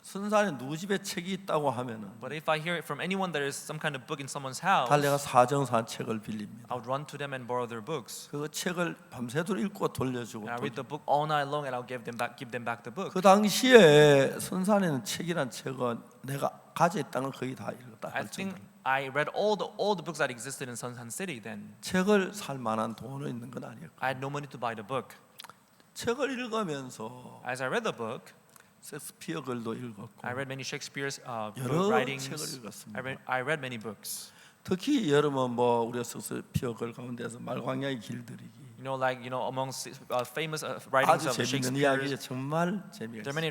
Speaker 1: 선산에 누구 집에 책이 있다고 하면은
Speaker 2: But if I hear it from anyone there is some kind of book in someone's house,
Speaker 1: 달래가 사정산 책을 빌립니다.
Speaker 2: I would run to them and borrow their books.
Speaker 1: 그 책을 밤새도록 읽고 돌려주고.
Speaker 2: And I read the book all night long, and I'll give them back the book.
Speaker 1: 그 당시에 선산에는 책이란 책은 내가 가져 있다는 걸 거의 다 읽었다
Speaker 2: I
Speaker 1: 할
Speaker 2: think
Speaker 1: 정도로.
Speaker 2: I read all the books that existed in Sunsan City then.
Speaker 1: 책을 살 만한 돈은 있는 건 아니었고.
Speaker 2: I had no money to buy the book.
Speaker 1: 책을 읽으면서
Speaker 2: As I read the book,
Speaker 1: 섹스피어 글도 읽었고
Speaker 2: I read many Shakespeare's
Speaker 1: 여러
Speaker 2: writings.
Speaker 1: 책을 읽었습니다.
Speaker 2: I read many books.
Speaker 1: 특히 여름은 뭐 우리가 섹스피어 글 가운데서 말광야의 길들이기
Speaker 2: Among famous writings
Speaker 1: 아주
Speaker 2: of
Speaker 1: 재밌는
Speaker 2: Shakespeare.
Speaker 1: 이야기죠. 정말
Speaker 2: There are
Speaker 1: 재미있어요.
Speaker 2: many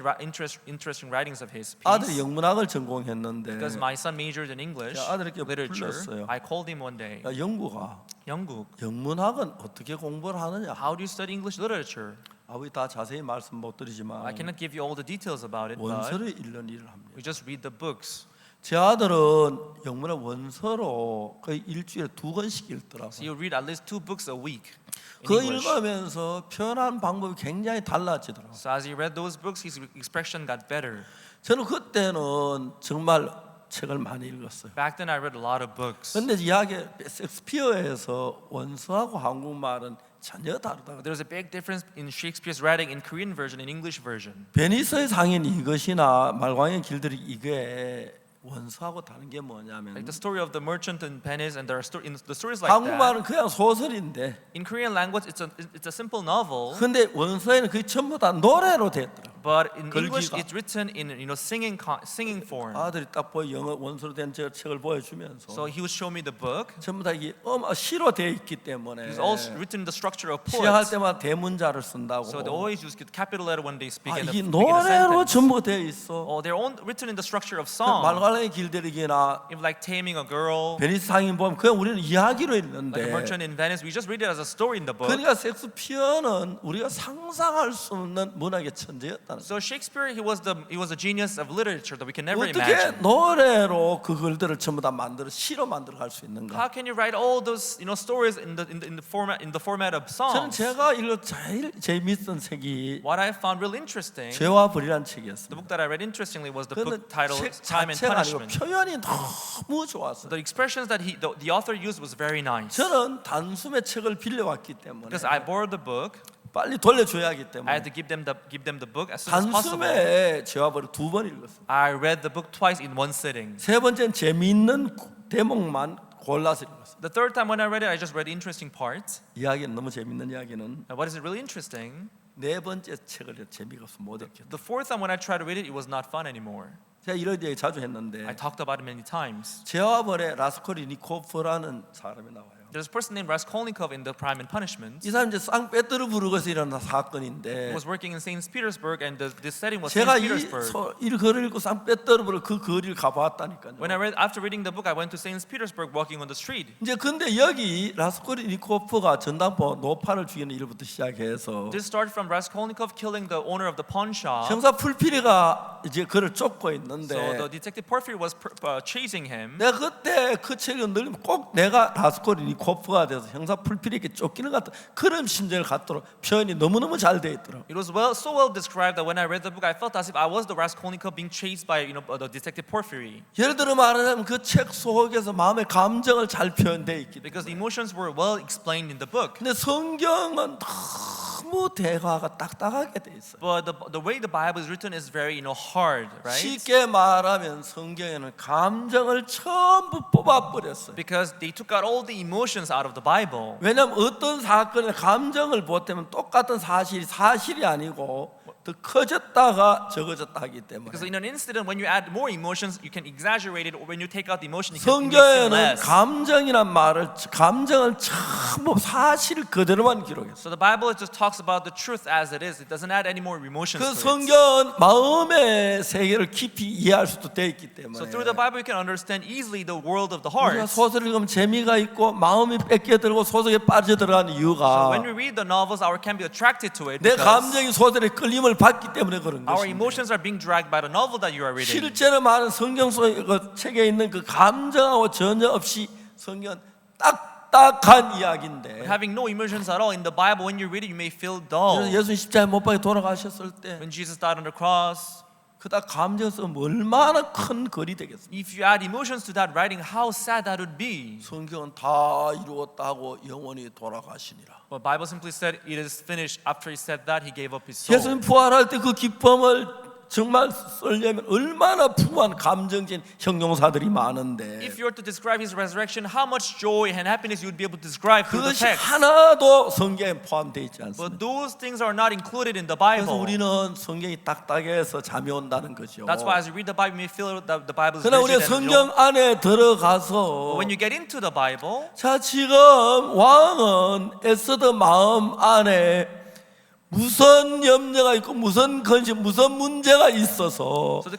Speaker 2: interesting writings of his
Speaker 1: 아들이
Speaker 2: piece.
Speaker 1: 영문학을 전공했는데
Speaker 2: Because my son majored in English
Speaker 1: 아들에게
Speaker 2: literature,
Speaker 1: 불렀어요.
Speaker 2: I called him one day.
Speaker 1: 야, 영구가
Speaker 2: 영국,
Speaker 1: 영문학은 어떻게 공부를 하느냐?
Speaker 2: how do you study English literature?
Speaker 1: 아버지 다 자세히 말씀 못 드리지만
Speaker 2: I cannot give you all the details about it, but
Speaker 1: 원서를 읽는 일을 합니다.
Speaker 2: we just read the books.
Speaker 1: 제 아들은 영문의 원서로 거의 일주일에 2권씩 읽더라고요.
Speaker 2: So you read at least 2 books a week in
Speaker 1: 그
Speaker 2: English.
Speaker 1: 읽으면서 표현하는 방법이 굉장히 달라지더라고요.
Speaker 2: So as he read those books, his expression got better.
Speaker 1: 저는 그때는 정말 책을 많이 읽었어요.
Speaker 2: Back then, I read a lot of books.
Speaker 1: 근데 이야기 셰익스피어에서 원서하고 한국말은 전혀 다르다.
Speaker 2: There's a big difference in Shakespeare's writing in Korean version and English version.
Speaker 1: 베니스의 상인 이것이나 말광의 길들이 이게 원서하고 다른 게 뭐냐면
Speaker 2: Like the story of the merchant in Venice, and there are the stories like that.
Speaker 1: 한국말은 그냥 소설인데
Speaker 2: In Korean language, it's a simple novel,
Speaker 1: 근데 원서에는 그게 전부 다 노래로 됐더라고요.
Speaker 2: but in English,
Speaker 1: 글귀가.
Speaker 2: it's written in singing form.
Speaker 1: 아들이 딱 보여 영어 원서로 된 저 책을 보여주면서
Speaker 2: So he would show me the book.
Speaker 1: 전부 다 이게 시로 되어 있기 때문에
Speaker 2: It's all written in the structure of
Speaker 1: 시할
Speaker 2: poets.
Speaker 1: 때마다 대문자를 쓴다고.
Speaker 2: So they always use capital letter when they speak in the
Speaker 1: 이
Speaker 2: begin a
Speaker 1: 노래로
Speaker 2: sentence.
Speaker 1: 전부 되어 있어.
Speaker 2: Oh, they're all written in the structure of song.
Speaker 1: 말괄량의 길들이기나
Speaker 2: If like Taming a Girl,
Speaker 1: 베니스 상인 보면 그냥 우리는 이야기로
Speaker 2: like a
Speaker 1: 읽는데
Speaker 2: merchant in Venice, we just read it as a story in the book.
Speaker 1: 그러니까 셰익스피어는 우리가 상상할 수 없는 문학의 천재였다는 거예요.
Speaker 2: So Shakespeare, he was a genius of literature that we can never
Speaker 1: 어떻게
Speaker 2: imagine.
Speaker 1: 노래로 그 글들을 전부 다 만들어 시로 만들어 갈 수 있는가?
Speaker 2: How can you write all those stories in the format of
Speaker 1: 저는
Speaker 2: songs?
Speaker 1: 제가 읽은 제일 재밌던 책이
Speaker 2: What I found real interesting,
Speaker 1: 죄와 벌이란
Speaker 2: the
Speaker 1: 책이었습니다.
Speaker 2: book that I read interestingly was the
Speaker 1: 그는
Speaker 2: book titled
Speaker 1: 책
Speaker 2: Time and
Speaker 1: 자체가 아니고
Speaker 2: Punishment.
Speaker 1: 표현이 너무 좋았어요.
Speaker 2: The expressions that the author used was very nice.
Speaker 1: 저는 단숨에 책을 빌려왔기 때문에
Speaker 2: Because I borrowed the book,
Speaker 1: 빨리 돌려줘야 하기
Speaker 2: I
Speaker 1: 때문에
Speaker 2: had to give them the book as soon as possible.
Speaker 1: 단숨에 죄와 벌이 2번 읽었어요.
Speaker 2: I read the book twice in one sitting.
Speaker 1: 세 번째는 재미있는 대목만 골라서 읽었어요.
Speaker 2: The third time when I read it, I just read the interesting parts.
Speaker 1: 이야기는 너무 재밌는 이야기는
Speaker 2: And what is really interesting?
Speaker 1: 네 번째 책을 재미가 없어 못 읽겠다.
Speaker 2: The fourth time when I tried to read it, it was not fun anymore.
Speaker 1: 제가 이런 얘기 자주 했는데
Speaker 2: I talked about it many times.
Speaker 1: 죄와 벌의 라스콜리니코프라는 사람이 나와요.
Speaker 2: There's a person named Raskolnikov in the Crime and Punishment.
Speaker 1: 이 사람 이제 상페테르부르크에서 일어난
Speaker 2: He
Speaker 1: 사건인데
Speaker 2: was working in Saint Petersburg, and this setting was Saint
Speaker 1: 제가
Speaker 2: Petersburg.
Speaker 1: 이 글을 읽고 상페테르부르크 그 거리를 가봤다니까요.
Speaker 2: After reading the book, I went to Saint Petersburg, walking on the street.
Speaker 1: 이제 근데 여기 라스콜리니코프가 전당포 노파를 죽이는 일부터 시작해서
Speaker 2: This started from Raskolnikov killing the owner of the pawn shop.
Speaker 1: 형사 풀피리가 이제 그를 쫓고
Speaker 2: So
Speaker 1: 있는데
Speaker 2: the detective Porphyry was chasing him.
Speaker 1: 내가 그때 그 책을 늘리면 꼭 내가 라스콜리니코프가 돼서 형사 풀피리에게 쫓기는 것 같은 그런 심정을 갖도록 표현이 너무너무 잘 돼 있더라고요.
Speaker 2: It was so well described that when I read the book, I felt as if I was the Raskolnikov being chased by the detective Porphyry.
Speaker 1: 예를 들어 말하자면 그 책 속에서 마음의 감정을 잘 표현돼 있기 때문에
Speaker 2: Because the emotions were well explained in the book.
Speaker 1: 근데 성경은 너무 대화가 딱딱하게 돼 있어요.
Speaker 2: But the way the Bible is written is very hard, right?
Speaker 1: 쉽게 말하면 성경에는 감정을 전부 뽑아버렸어요.
Speaker 2: Because they took out all the emotions out of the Bible.
Speaker 1: 왜냐하면 어떤 사건에 감정을 보태면 똑같은 사실이 아니고 더 커졌다가 적어졌다 하기 때문에
Speaker 2: Because in an incident, when you add more emotions, you can exaggerate it, or when you take out the emotion, you can make it
Speaker 1: 성경에는
Speaker 2: less.
Speaker 1: 감정이란 말을 감정을 전부 사실 그대로만 기록했어요.
Speaker 2: So the Bible just talks about the truth as it is. It doesn't add any more emotions
Speaker 1: 그
Speaker 2: to it.
Speaker 1: 성경은 마음의 세계를 깊이 이해할 수도 돼 있기 때문에
Speaker 2: So through the Bible, you can understand easily the world of the
Speaker 1: 우리가
Speaker 2: heart.
Speaker 1: 소설을 읽으면 재미가 있고 마음이 뺏겨들고 소설에 빠져들어가는
Speaker 2: So
Speaker 1: 이유가
Speaker 2: when we read the novels, our can be attracted to it
Speaker 1: 내
Speaker 2: because
Speaker 1: 감정이 소설에 끌림을 받기 때문에 그런
Speaker 2: our
Speaker 1: 것입니다.
Speaker 2: emotions are being dragged by the novel that you are reading.
Speaker 1: 실제로 많은 성경 속의 그 책에 있는 그 감정하고 전혀 없이 성경은 딱딱한 이야기인데
Speaker 2: Having no emotions at all in the Bible, when you read it, you may feel
Speaker 1: 그래서
Speaker 2: dull.
Speaker 1: 예수 십자가에 못 박혀 돌아가셨을 때
Speaker 2: When Jesus died on the cross,
Speaker 1: 그다 감정 쓰면 얼마나 큰 글이 되겠습니까?
Speaker 2: if you add emotions to that writing, how sad that would be.
Speaker 1: 성경은 다 이루었다 하고 영원히 돌아가시니라.
Speaker 2: But Bible simply said, "It is finished." After he said that, he gave up his soul.
Speaker 1: 예수님 부활할 때 그 기쁨을 정말 쓰려면 얼마나 풍부한 감정진 형용사들이 많은데
Speaker 2: If you were to describe his resurrection, how much joy and happiness you would be able to describe through the
Speaker 1: 그것이
Speaker 2: text.
Speaker 1: 하나도 성경에 포함되어 있지 않습니다.
Speaker 2: But those things are not included in the
Speaker 1: 그래서
Speaker 2: Bible.
Speaker 1: 우리는 성경이 딱딱해서 잠이 온다는 거죠.
Speaker 2: That's why as you read the Bible, you may feel that the Bible is
Speaker 1: 그러나 우리가
Speaker 2: rigid and
Speaker 1: 성경
Speaker 2: long.
Speaker 1: 안에
Speaker 2: But
Speaker 1: 들어가서
Speaker 2: when you get into the Bible,
Speaker 1: 자 지금 왕은 에스더 마음 안에 무슨 염려가 있고 무슨 근심 무슨 문제가 있어서
Speaker 2: so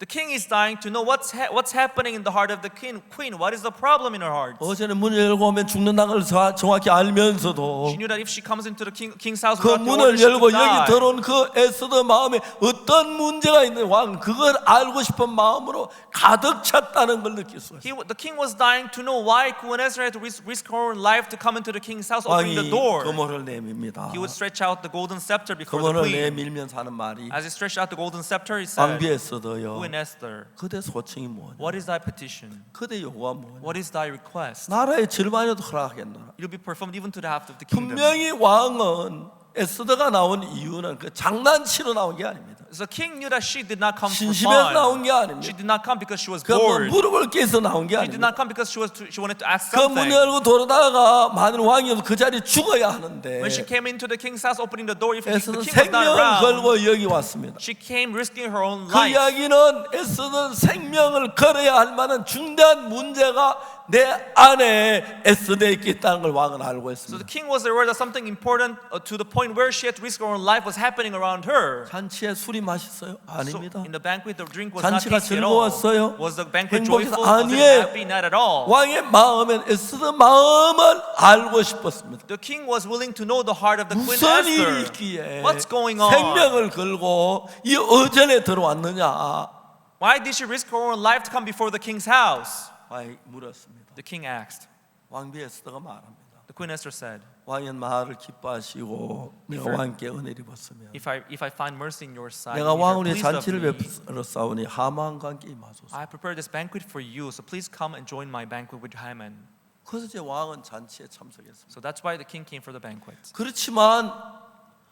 Speaker 2: The king is dying to know what's happening in the heart of the queen. What is the problem in her heart?
Speaker 1: 어제는 문을 열고 오면 죽는다는 걸 정확히 알면서도
Speaker 2: She knew that if she comes into the king's house
Speaker 1: 그
Speaker 2: without the
Speaker 1: 문을
Speaker 2: order, she
Speaker 1: 열고
Speaker 2: could
Speaker 1: 여기
Speaker 2: die.
Speaker 1: 들어온 그 에스더 마음에 어떤 문제가 있는 왕 그걸 알고 싶은 마음으로 가득 찼다는 걸 느낄 수 있어요.
Speaker 2: The king was dying to know why Queen Esther had to risk her own life to come into the king's house, opening
Speaker 1: 왕이
Speaker 2: the door.
Speaker 1: 그물을 내밉니다.
Speaker 2: He would stretch out the golden scepter before the
Speaker 1: 그물을
Speaker 2: queen.
Speaker 1: 내밀면서 하는 말이
Speaker 2: As he stretched out the golden scepter, he said,
Speaker 1: 왕비 에스더여
Speaker 2: Queen Esther,
Speaker 1: 그대 소청이 뭐냐
Speaker 2: what is thy petition?
Speaker 1: 그대 요구가 뭐냐
Speaker 2: What is thy request?
Speaker 1: 나라의 절반이라도 허락하겠노라.
Speaker 2: It will be performed even to the half of the kingdom.
Speaker 1: 분명히 왕은 에스더가 나온 이유는 그 장난치러 나온 게 아닙니다.
Speaker 2: So the king knew that she did not come for
Speaker 1: 진심에서 나온
Speaker 2: fun.
Speaker 1: 게 아닙니다.
Speaker 2: She did not come because she was
Speaker 1: 그 뭐
Speaker 2: bored.
Speaker 1: 무릎을 깨서 나온 게
Speaker 2: She did
Speaker 1: 아닙니다.
Speaker 2: not come because she wanted to ask
Speaker 1: 그 문
Speaker 2: something.
Speaker 1: 열고 돌아다가 만일 왕이 없어 그 자리에 죽어야 하는데
Speaker 2: When she came into the king's house, opening the door, if the
Speaker 1: 에스더는
Speaker 2: king was not
Speaker 1: 생명을
Speaker 2: around,
Speaker 1: 걸고 여기 왔습니다.
Speaker 2: she came risking her own
Speaker 1: 그
Speaker 2: life.
Speaker 1: 이야기는 에스더는 생명을 걸어야 할 만한 중대한 문제가 내 안에 에스더에 있다는 걸 왕은 알고
Speaker 2: So
Speaker 1: 있습니다.
Speaker 2: the king was aware that something important to the point where she had to risk her own life was happening around her.
Speaker 1: 잔치에 술이 맛있어요?
Speaker 2: So
Speaker 1: 아닙니다.
Speaker 2: in the banquet, the drink was not
Speaker 1: 잔치가
Speaker 2: tasty at all.
Speaker 1: 즐거웠어요?
Speaker 2: Was the banquet
Speaker 1: 행복해서
Speaker 2: joyful? Was it
Speaker 1: 아니에요.
Speaker 2: happy? Not at all.
Speaker 1: 왕의 마음엔 에스더 마음을 알고 싶었습니다.
Speaker 2: The king was willing to know the heart of the queen
Speaker 1: 무슨 일이
Speaker 2: Esther.
Speaker 1: 있기에
Speaker 2: What's going on?
Speaker 1: 생명을 걸고 이 어전에 들어왔느냐
Speaker 2: Why did she risk her own life to come before the king's house?
Speaker 1: 왕이 물었습니다.
Speaker 2: The king asked.
Speaker 1: 왕비 에스더가 말합니다.
Speaker 2: The queen Esther said,
Speaker 1: 왕의 말을 기뻐하시고 내가 왕께 은혜를 입었으면
Speaker 2: if I find mercy in your sight,
Speaker 1: 내가
Speaker 2: and if you're
Speaker 1: 왕으로
Speaker 2: pleased of
Speaker 1: 잔치를
Speaker 2: me,
Speaker 1: 베풀어 싸우니 하만과 함께 임하소서.
Speaker 2: I prepared this banquet for you, so please come and join my banquet with Haman.
Speaker 1: 그래서 이제 왕은 잔치에 참석했습니다.
Speaker 2: So that's why the king came for the banquet.
Speaker 1: 그렇지만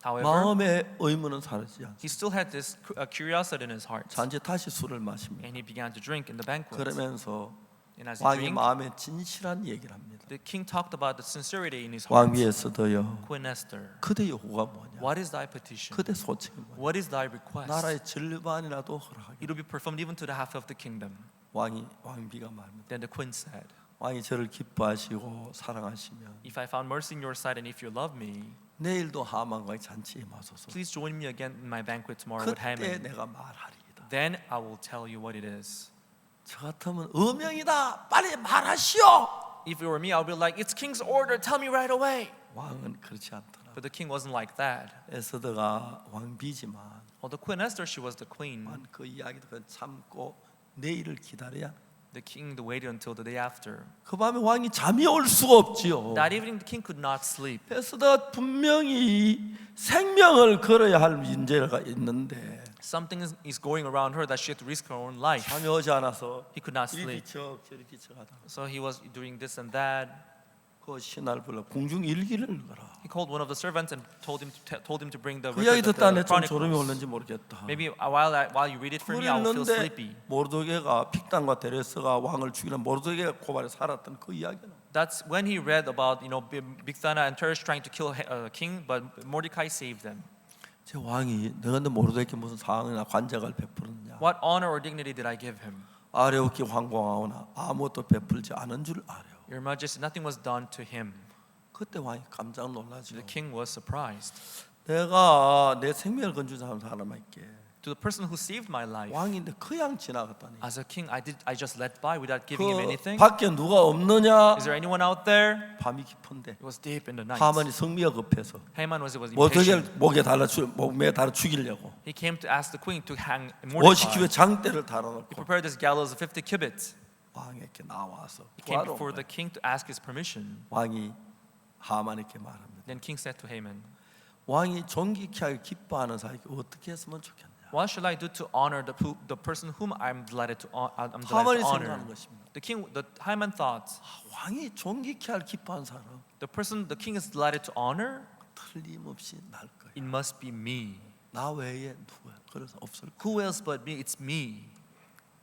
Speaker 2: However,
Speaker 1: 마음의 의문은 사라지지 않습니다.
Speaker 2: he still had this curiosity in his heart,
Speaker 1: 잔치에 다시 술을 마십니다.
Speaker 2: and he began to drink in the banquet.
Speaker 1: 그러면서
Speaker 2: And as he
Speaker 1: 왕의
Speaker 2: drank,
Speaker 1: 마음에 진실한 얘기를 합니다.
Speaker 2: the king talked about the sincerity in his heart.
Speaker 1: 왕비 에스더여
Speaker 2: Queen Esther,
Speaker 1: 그대 요구가 뭐냐
Speaker 2: what is thy petition?
Speaker 1: 그대 소책이 뭐냐
Speaker 2: What is thy request?
Speaker 1: 나라의 절반이라도 허락하게.
Speaker 2: It will be performed even to the half of the kingdom.
Speaker 1: 왕비가 말합니다.
Speaker 2: Then the queen said,
Speaker 1: 왕이 저를 기뻐하시고 사랑하시면
Speaker 2: if I found mercy in your sight and if you love me,
Speaker 1: 내일도 하만과 잔치에 임하소서.
Speaker 2: please join me again in my banquet tomorrow with
Speaker 1: 그때
Speaker 2: Haman.
Speaker 1: 내가 말하리이다.
Speaker 2: Then I will tell you what it is.
Speaker 1: 저 같으면 어명이다. 빨리 말하시오.
Speaker 2: If it were me, I would be like, it's king's order, tell me right away.
Speaker 1: 왕은 그렇지 않더라.
Speaker 2: But the king wasn't like that.
Speaker 1: 에스더가 왕비지만
Speaker 2: Well, the queen Esther, she was the queen.
Speaker 1: 그 이야기도 그냥 참고 내일을 기다려야.
Speaker 2: The king waited until the day after.
Speaker 1: 그 밤에 왕이 잠이 올 수가 없지요.
Speaker 2: That evening, the king could not sleep.
Speaker 1: 에스더가 분명히 생명을 걸어야 할 문제가 있는데
Speaker 2: Something is going around her that she had to risk her own life.
Speaker 1: 잠이 오지 않아서
Speaker 2: He could not
Speaker 1: 이리
Speaker 2: sleep.
Speaker 1: 뒤척 저리 뒤척하다.
Speaker 2: So he was doing this and that.
Speaker 1: 그 신하를 불러 궁중 일기를 읽어라.
Speaker 2: He called one of the servants and told him to bring the
Speaker 1: 그 이야기
Speaker 2: record
Speaker 1: 듣다
Speaker 2: of the
Speaker 1: 내좀 졸음이
Speaker 2: chronicles.
Speaker 1: 올는지 모르겠다.
Speaker 2: Maybe while you read it for me, I will feel sleepy.
Speaker 1: 모르드게가 픽단과 데레스가 왕을 죽이는 모르드게 고발에 살았던 그 이야기는
Speaker 2: That's when he read about Bigthana and Teresh trying to kill king, but Mordecai saved them.
Speaker 1: 제 왕이 너한테 모르드게 무슨 상황이나 관작을 베풀었냐?
Speaker 2: What honor or dignity did I give him?
Speaker 1: 아뢰옵기 황공하오나 아무것도 베풀지 않은 줄 아뢰오.
Speaker 2: Your Majesty, nothing was done to him.
Speaker 1: 그때 왕이 깜짝 놀라죠.
Speaker 2: The king was surprised.
Speaker 1: 내가 내 생명을 건주한 사람에게
Speaker 2: To the person who saved my life,
Speaker 1: 왕인데 그냥 지나갔다니.
Speaker 2: as a king, I just let by without giving him
Speaker 1: 그
Speaker 2: anything.
Speaker 1: 밖에 누가 없느냐?
Speaker 2: Is there anyone out there?
Speaker 1: 밤이 깊은데
Speaker 2: It was deep in the night.
Speaker 1: 하만이 성미가 급해서
Speaker 2: Haman was
Speaker 1: 모르드게를
Speaker 2: impatient.
Speaker 1: 목에 달아 죽이려고
Speaker 2: He came to ask the queen to hang
Speaker 1: 50큐의
Speaker 2: Mordecai.
Speaker 1: 장대를
Speaker 2: He
Speaker 1: 달아놓고
Speaker 2: prepared this gallows of 50 cubits.
Speaker 1: 왕에게 나와서
Speaker 2: He came
Speaker 1: 구하러 온
Speaker 2: before the
Speaker 1: 거예요.
Speaker 2: king to ask his permission.
Speaker 1: 왕이 하만에게 말합니다.
Speaker 2: Then king said to Haman,
Speaker 1: 왕이 존귀케 하게 기뻐하는 사이에 어떻게 했으면 좋겠냐?
Speaker 2: what shall I do to honor the person whom I'm delighted to
Speaker 1: 하만이
Speaker 2: honor?
Speaker 1: 생각하는 것입니다.
Speaker 2: The Haman thought,
Speaker 1: 왕이 존귀케 할 기뻐한 사람
Speaker 2: the king is delighted to honor,
Speaker 1: 틀림없이 날 거야.
Speaker 2: it must be me.
Speaker 1: 나 외에 누구야? 그래서 없을 거야.
Speaker 2: Who else but me? It's me.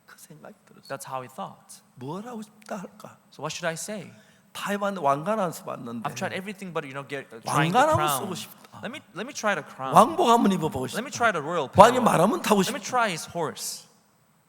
Speaker 1: 그 생각이 들었어.
Speaker 2: That's how he thought.
Speaker 1: 뭘 하고 싶다 할까?
Speaker 2: So what should I say?
Speaker 1: 다 해봤는데 왕관 안 써봤는데
Speaker 2: I've tried everything, but trying the
Speaker 1: 왕관 한번
Speaker 2: crown.
Speaker 1: 쓰고 싶다.
Speaker 2: Let me try the crown.
Speaker 1: 왕복 한번 입어보고
Speaker 2: Let me
Speaker 1: 싶다.
Speaker 2: try the royal
Speaker 1: 왕이
Speaker 2: power.
Speaker 1: 말하면 타고
Speaker 2: Let me
Speaker 1: 싶다.
Speaker 2: try his horse.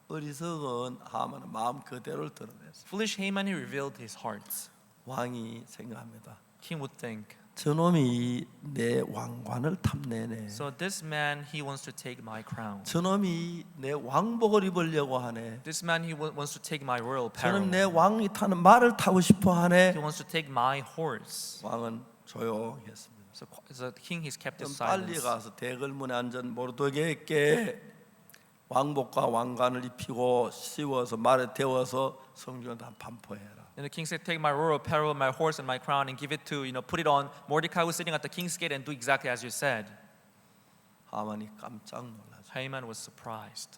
Speaker 1: 어리석은 하만은 마음 그대로를 드러냈어.
Speaker 2: Foolish Haman, he revealed his heart.
Speaker 1: 왕이 생각합니다.
Speaker 2: King would think,
Speaker 1: 저놈이 내 왕관을 탐내네.
Speaker 2: So this man, he wants to take my crown.
Speaker 1: 저놈이 내 왕복을 입으려고 하네.
Speaker 2: This man, he wants to take my royal
Speaker 1: 저놈
Speaker 2: apparel.
Speaker 1: 내 왕이 타는 말을 타고 싶어 하네.
Speaker 2: He wants to take my horse.
Speaker 1: 왕은 조용했습니다.
Speaker 2: So the king, he's kept
Speaker 1: 좀
Speaker 2: his
Speaker 1: 빨리
Speaker 2: silence.
Speaker 1: 가서 대궐문에 앉은 모르드게에게 왕복과 왕관을 입히고 씌워서 말에 태워서 성전을 다 반포해라.
Speaker 2: And the king said, take my royal apparel, my horse, and my crown, and give it to, put it on Mordecai who's sitting at the king's gate, and do exactly as you said.
Speaker 1: 하만이 깜짝 놀라죠.
Speaker 2: Haman was surprised.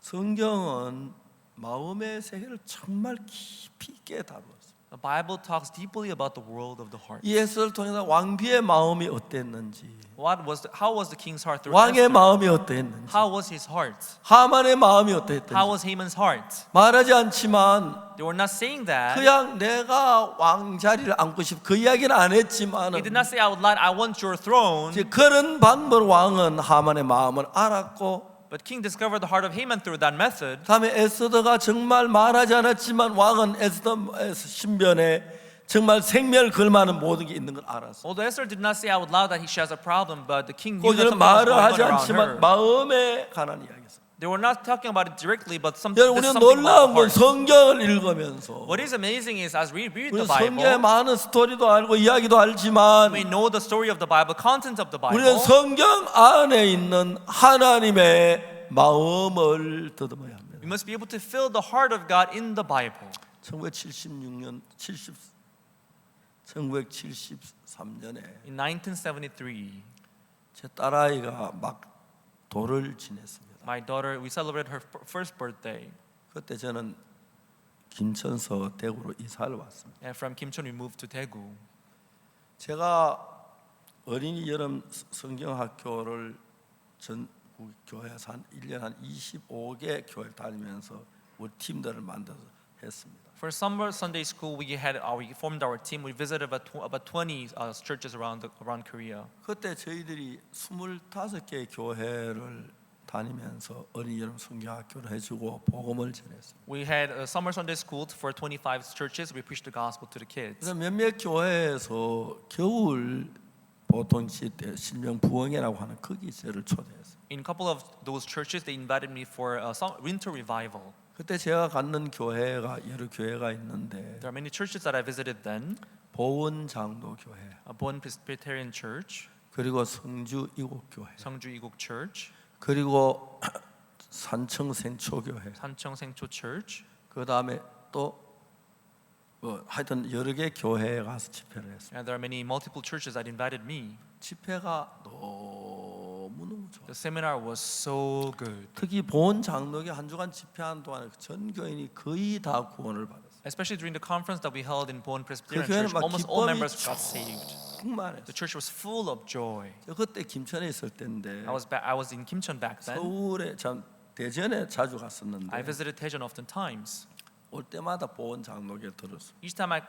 Speaker 1: 성경은 마음의 세계를 정말 깊이 있게 다루었어요.
Speaker 2: The Bible talks deeply about the world of the heart.
Speaker 1: 이 에스더를 통해서 왕비의 마음이 어땠는지,
Speaker 2: How was the king's heart through
Speaker 1: 왕의
Speaker 2: Esther?
Speaker 1: 마음이 어땠는지,
Speaker 2: How was his heart?
Speaker 1: 하만의 마음이
Speaker 2: How
Speaker 1: 어땠는지
Speaker 2: was Haman's heart?
Speaker 1: 말하지 않지만
Speaker 2: They were not saying that.
Speaker 1: 그냥 내가 왕자리를 앉고 싶어 그 이야기는 안 했지만
Speaker 2: He did not say out loud, I want your throne.
Speaker 1: 이제 그런 방법으로 왕은 하만의 마음을 알았고
Speaker 2: But king discovered the heart of Haman through that method.
Speaker 1: 다음에 에스더가 정말 말하지 않았지만 왕은 에스더 신변에 정말 생명을 걸만한 모든 게 있는 걸 알았어.
Speaker 2: Although Esther did not say out loud that she has a problem, but the king knew that
Speaker 1: 거기는
Speaker 2: something was
Speaker 1: 말을
Speaker 2: going
Speaker 1: 하지
Speaker 2: on around
Speaker 1: 않지만
Speaker 2: her.
Speaker 1: 마음에 관한 이야기였어.
Speaker 2: They were not talking about it directly, but something.
Speaker 1: 여러분
Speaker 2: There's
Speaker 1: 우리는
Speaker 2: something
Speaker 1: 놀라운
Speaker 2: about the
Speaker 1: 건
Speaker 2: heart.
Speaker 1: 성경을 읽으면서
Speaker 2: What is amazing is as we read
Speaker 1: 우리
Speaker 2: the
Speaker 1: 성경의
Speaker 2: Bible,
Speaker 1: 많은 스토리도 알고 이야기도 알지만
Speaker 2: we know the story of the Bible, content of the Bible.
Speaker 1: 우리는 성경 안에 있는 하나님의 마음을 더듬어야 합니다.
Speaker 2: We must be able to feel the heart of God in the Bible.
Speaker 1: 1973년에
Speaker 2: In 1973,
Speaker 1: 제 딸아이가 막 돌을 지냈습니다.
Speaker 2: my daughter, we celebrated her first birthday.
Speaker 1: 그때 저는 김천서 대구로 이사를 왔습니다.
Speaker 2: And from Kimcheon, we moved to Daegu.
Speaker 1: 제가 어린이 여름 성경학교를 전국 교회에서 한 1년 한 25개 교회를 다니면서 우리 팀들을 만들어서 했습니다.
Speaker 2: For summer Sunday school, we formed our team. We visited about 20 churches around Korea.
Speaker 1: 그때 저희들이 25개 교회를 다니면서 어린이 여름 성경학교를 해주고 복음을 전했습니다.
Speaker 2: We had a summer Sunday school for 25 churches. We preached the gospel to the kids.
Speaker 1: 그래서 몇몇 교회에서 겨울 보통 때 신명 부흥회라고 하는 거기 저를 초대했어요.
Speaker 2: In a couple of those churches, they invited me for some winter revival.
Speaker 1: 그때 제가 갔는 교회가 여러 교회가 있는데
Speaker 2: There are many churches that I visited then.
Speaker 1: 보은 장로 교회
Speaker 2: Bon Presbyterian Church,
Speaker 1: 그리고 성주 이곡 교회
Speaker 2: Seongju Iguk Church,
Speaker 1: 그리고 산청 생초 교회
Speaker 2: Sancheong Sengcho Church.
Speaker 1: 그 다음에 또 하여튼 여러 개 교회에 가서 집회를 했어요.
Speaker 2: And there are many multiple churches that invited me.
Speaker 1: 집회가 너무너무 좋아.
Speaker 2: The seminar was so good.
Speaker 1: 특히 본 장로교 한 주간 집회한 동안에 전 교인이 거의 다 구원을 받았어요.
Speaker 2: Especially during the conference that we held in Bon Presbyterian
Speaker 1: 교회는
Speaker 2: Church,
Speaker 1: 막
Speaker 2: almost all
Speaker 1: 기쁨이
Speaker 2: members got saved.
Speaker 1: 충만했어요.
Speaker 2: The church was full of joy.
Speaker 1: 저 그때 김천에 있을 때인데
Speaker 2: I was in Kimcheon back then.
Speaker 1: 서울에 참 대전에 자주 갔었는데
Speaker 2: I visited Daejeon oftentimes.
Speaker 1: 올 때마다 보은 장로교 들었어.
Speaker 2: Each time I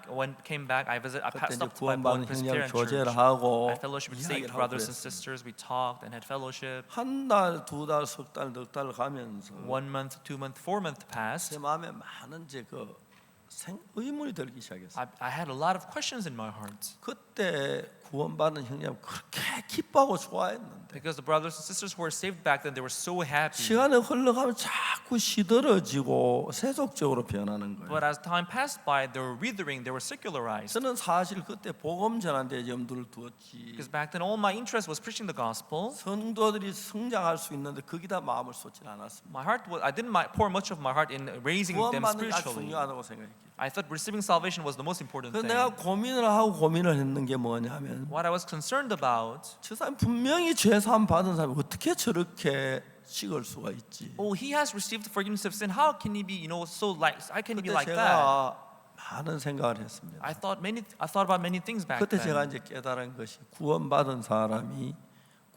Speaker 2: came back, I
Speaker 1: 그때 이제
Speaker 2: stopped by Bon
Speaker 1: 구원받은 형제를
Speaker 2: Presbyterian Church.
Speaker 1: 교제를 하고
Speaker 2: I fellowship with saved
Speaker 1: 이야기를 하고
Speaker 2: brothers and
Speaker 1: 그랬어요.
Speaker 2: sisters. We talked and had fellowship.
Speaker 1: 한 달, 두 달, 석 달, 넉 달 가면서
Speaker 2: 1 month, 2 month, 4 month passed.
Speaker 1: 제 마음에 많은 의문이 들기 시작했어요.
Speaker 2: I had a lot of questions in my heart
Speaker 1: 그때 구원받은 형제가 그렇게 기뻐하고 좋아했는데
Speaker 2: because the brothers and sisters who were saved back then, they were so happy.
Speaker 1: 시간이 흘러가면 자꾸 시들어지고 세속적으로 변하는 거예요.
Speaker 2: But as time passed by, they were withering, they were secularized.
Speaker 1: 저는 사실 그때 복음 전한 데 염두를 두었지.
Speaker 2: Because back then, all my interest was preaching the gospel.
Speaker 1: 성도들이 성장할 수 있는데 거기다 마음을 쏟지 않았습니다.
Speaker 2: My heart was, I didn't pour much of my heart in raising them
Speaker 1: 구원받는 게 아주
Speaker 2: spiritually.
Speaker 1: 중요하다고 생각했기.
Speaker 2: I thought receiving salvation was the most important
Speaker 1: 그래서
Speaker 2: thing.
Speaker 1: 내가 고민을 했는 게 뭐냐면
Speaker 2: What I was concerned about,
Speaker 1: 저 사람 분명히 죄 사함 받은 사람이 어떻게 저렇게 식을 수가 있지?
Speaker 2: oh, he has received forgiveness of sin. How can he be, so like, how can he be
Speaker 1: 그때
Speaker 2: like that?
Speaker 1: 제가 많은 생각을 했습니다.
Speaker 2: I thought about many things back
Speaker 1: 그때 제가
Speaker 2: then.
Speaker 1: 이제 깨달은 것이 구원받은 사람이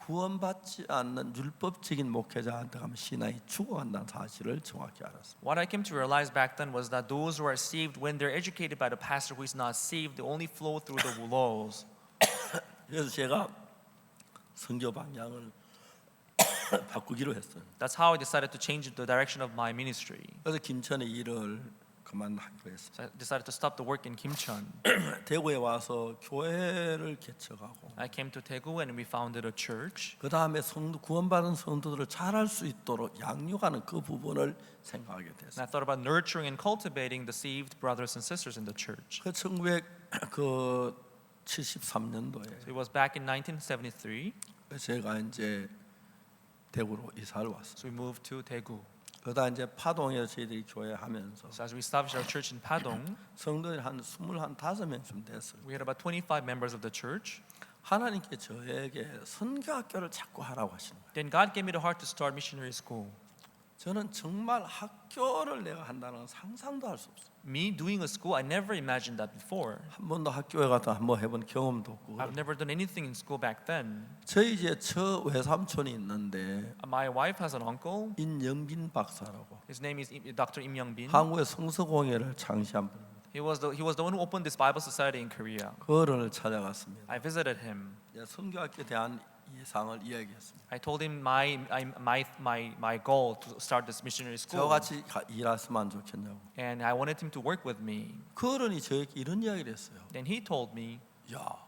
Speaker 1: 구원받지 않는 율법적인 목회자한테 가면 신앙이 죽어간다는 사실을 정확히 알았습니다.
Speaker 2: What I came to realize back then was that those who are saved, when they're educated by the pastor who is not saved, they only flow through the laws.
Speaker 1: 그래서 제가 선교 방향을 바꾸기로 했어요.
Speaker 2: That's how I decided to change the direction of my ministry.
Speaker 1: 그래서 김천에 일을 그만하기로 했습니다.
Speaker 2: So I decided to stop the work in Kimcheon.
Speaker 1: 대구에 와서 교회를 개척하고
Speaker 2: I came to Daegu and we founded a church.
Speaker 1: 그 다음에 성도 구원받은 성도들을 잘할 수 있도록 양육하는 그 부분을 생각하게
Speaker 2: And
Speaker 1: 됐어요.
Speaker 2: I thought about nurturing and cultivating the saved brothers and sisters in the church.
Speaker 1: 그 1973년도에
Speaker 2: So it was back in 1973.
Speaker 1: 제가 이제 대구로 이사를 왔어요.
Speaker 2: So we moved to Daegu.
Speaker 1: 그러다 이제 파동에서 저희들이 교회 하면서
Speaker 2: So as we established our church in Padong,
Speaker 1: 성도들이 한 25명쯤 됐어요.
Speaker 2: we had about 25 members of the church.
Speaker 1: 하나님께 저에게 선교학교를 자꾸 하라고 하시는 거예요.
Speaker 2: Then God gave me the heart to start missionary school.
Speaker 1: 저는 정말 학교를 내가 한다는 건 상상도 할 수 없어요.
Speaker 2: Me doing a school, I never imagined that before.
Speaker 1: 한 번도 학교에 가서 한번 해본 경험도 없고.
Speaker 2: I've never done anything in school back then.
Speaker 1: 저희 이제 저 외삼촌이 있는데
Speaker 2: My wife has an uncle.
Speaker 1: 인영빈 박사라고
Speaker 2: His name is Dr. Im Young-bin.
Speaker 1: 한국의 성서공예를 창시한 분입니다.
Speaker 2: He was the one who opened this Bible society in Korea.
Speaker 1: 그를 찾아갔습니다.
Speaker 2: I visited him.
Speaker 1: 선교학교에 대한 예상을 이야기했습니다.
Speaker 2: I told him my goal to start this missionary
Speaker 1: 저와
Speaker 2: school,
Speaker 1: 같이 일했으면 좋겠냐고.
Speaker 2: and I wanted him to work with me.
Speaker 1: 그러니 저에게 이런 이야기를 했어요.
Speaker 2: Then he told me,
Speaker 1: 야,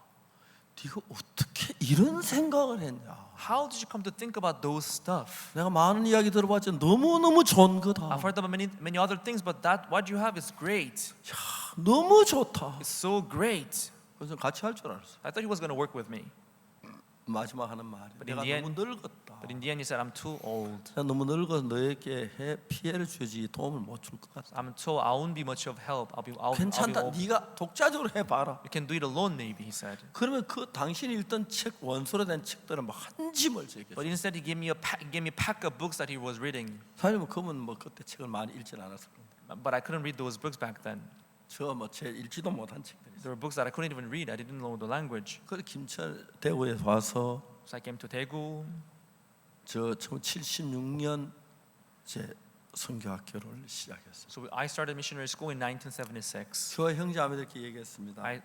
Speaker 1: 네가 어떻게 이런 생각을 했냐?
Speaker 2: "How did you come to think about those stuff?
Speaker 1: 내가 많은 이야기 들어봤지 너무너무 좋은 거다.
Speaker 2: I've heard about many other things, but that what you have is great.
Speaker 1: 야, 너무 좋다.
Speaker 2: It's so great."
Speaker 1: 그래서 같이 할 줄 알았어.
Speaker 2: I thought he was going to work with me,
Speaker 1: 마지막 하는 말이
Speaker 2: But
Speaker 1: 내가
Speaker 2: in the
Speaker 1: 너무 늙었다.
Speaker 2: but in the end he said, "I'm too old.
Speaker 1: 내가 너무 늙어서 너에게 피해를 주지 도움을 못 줄 것 같아.
Speaker 2: I won't be much of help. I'll be
Speaker 1: 괜찮다.
Speaker 2: old.
Speaker 1: 네가 독자적으로 해봐라.
Speaker 2: You can do it alone, maybe," he said.
Speaker 1: 그러면 그 당신이 읽던 책 원서로 된 책들은 막 한 짐을 제게.
Speaker 2: But instead he gave me a pack of books that he was reading.
Speaker 1: 사실은 그분 뭐 그때 책을 많이 읽진 않았을 건데.
Speaker 2: But I couldn't read those books back then.
Speaker 1: 저 뭐 제 읽지도 못한 책들이.
Speaker 2: There were books that I couldn't even read. I didn't know the language.
Speaker 1: 그 김천 대구에 와서
Speaker 2: So I came to Daegu.
Speaker 1: 저 1976년 제 선교학교를 시작했어요.
Speaker 2: So I started missionary school in 1976.
Speaker 1: 교회 형제자매들께 얘기했습니다.
Speaker 2: I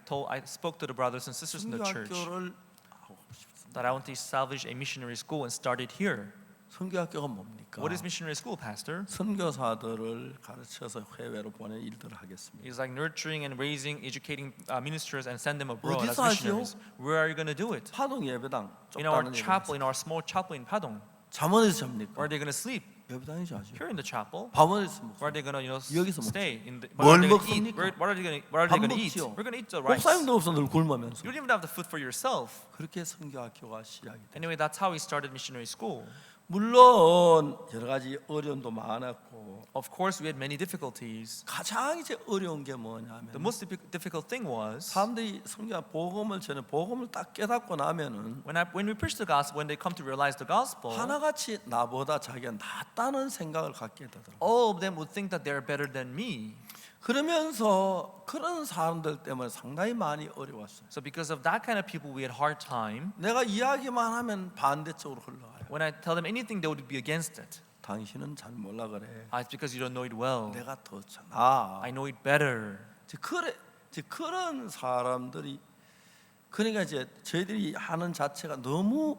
Speaker 2: spoke to the brothers and sisters in the church
Speaker 1: 선교학교를 하고 싶습니다.
Speaker 2: that I want to establish a missionary school and started here.
Speaker 1: 선교학교가 뭡니까?
Speaker 2: What is missionary school, Pastor?
Speaker 1: 선교사들을 가르쳐서 해외로 보낼 일들을 하겠습니다.
Speaker 2: It's like nurturing and raising, educating ministers and send them abroad as
Speaker 1: 어디서 하지요?
Speaker 2: missionaries. Where are you going to do it?
Speaker 1: 파동 예배당
Speaker 2: In our
Speaker 1: 좁다는
Speaker 2: chapel, in our small chapel in Padong.
Speaker 1: 잠원에서
Speaker 2: Where
Speaker 1: 잡니까?
Speaker 2: are they going to sleep?
Speaker 1: 예배당이죠 아주.
Speaker 2: Here in the chapel.
Speaker 1: 밤원에서
Speaker 2: Where are they going to,
Speaker 1: 여기서
Speaker 2: stay? In the,
Speaker 1: 뭘
Speaker 2: what are they going to eat?
Speaker 1: 먹습니까?
Speaker 2: What are they going to eat?
Speaker 1: 먹지요.
Speaker 2: We're going to eat the rice.
Speaker 1: 목사님도 없어 늘 굶으면서.
Speaker 2: You don't even have the food for yourself.
Speaker 1: 그렇게 선교학교가 시작이 돼.
Speaker 2: Anyway, that's how we started missionary school.
Speaker 1: 물론 여러 가지 어려움도 많았고
Speaker 2: Of course, we had many difficulties.
Speaker 1: 가장 이제 어려운 게
Speaker 2: The
Speaker 1: 뭐냐면
Speaker 2: most difficult thing was
Speaker 1: 사람들이 성경 복음을 전해 복음을 딱 깨닫고 나면은
Speaker 2: when we preach the gospel, when they come to realize the gospel,
Speaker 1: 하나같이 나보다 자기가 낫다는 생각을 갖게 되더라고요.
Speaker 2: all of them would think that they're better than me.
Speaker 1: 그러면서 그런 사람들 때문에 상당히 많이 어려웠어요.
Speaker 2: So because of that kind of people, we had hard time.
Speaker 1: 내가 이야기만 하면 반대쪽으로 흘러가요.
Speaker 2: When I tell them anything, they would be against it.
Speaker 1: 당신은 잘 몰라 그래.
Speaker 2: It's because you don't know it well.
Speaker 1: 내가 더 나.
Speaker 2: I know it better.
Speaker 1: 그런 사람들이 그러니까 이제 저희들이 하는 자체가 너무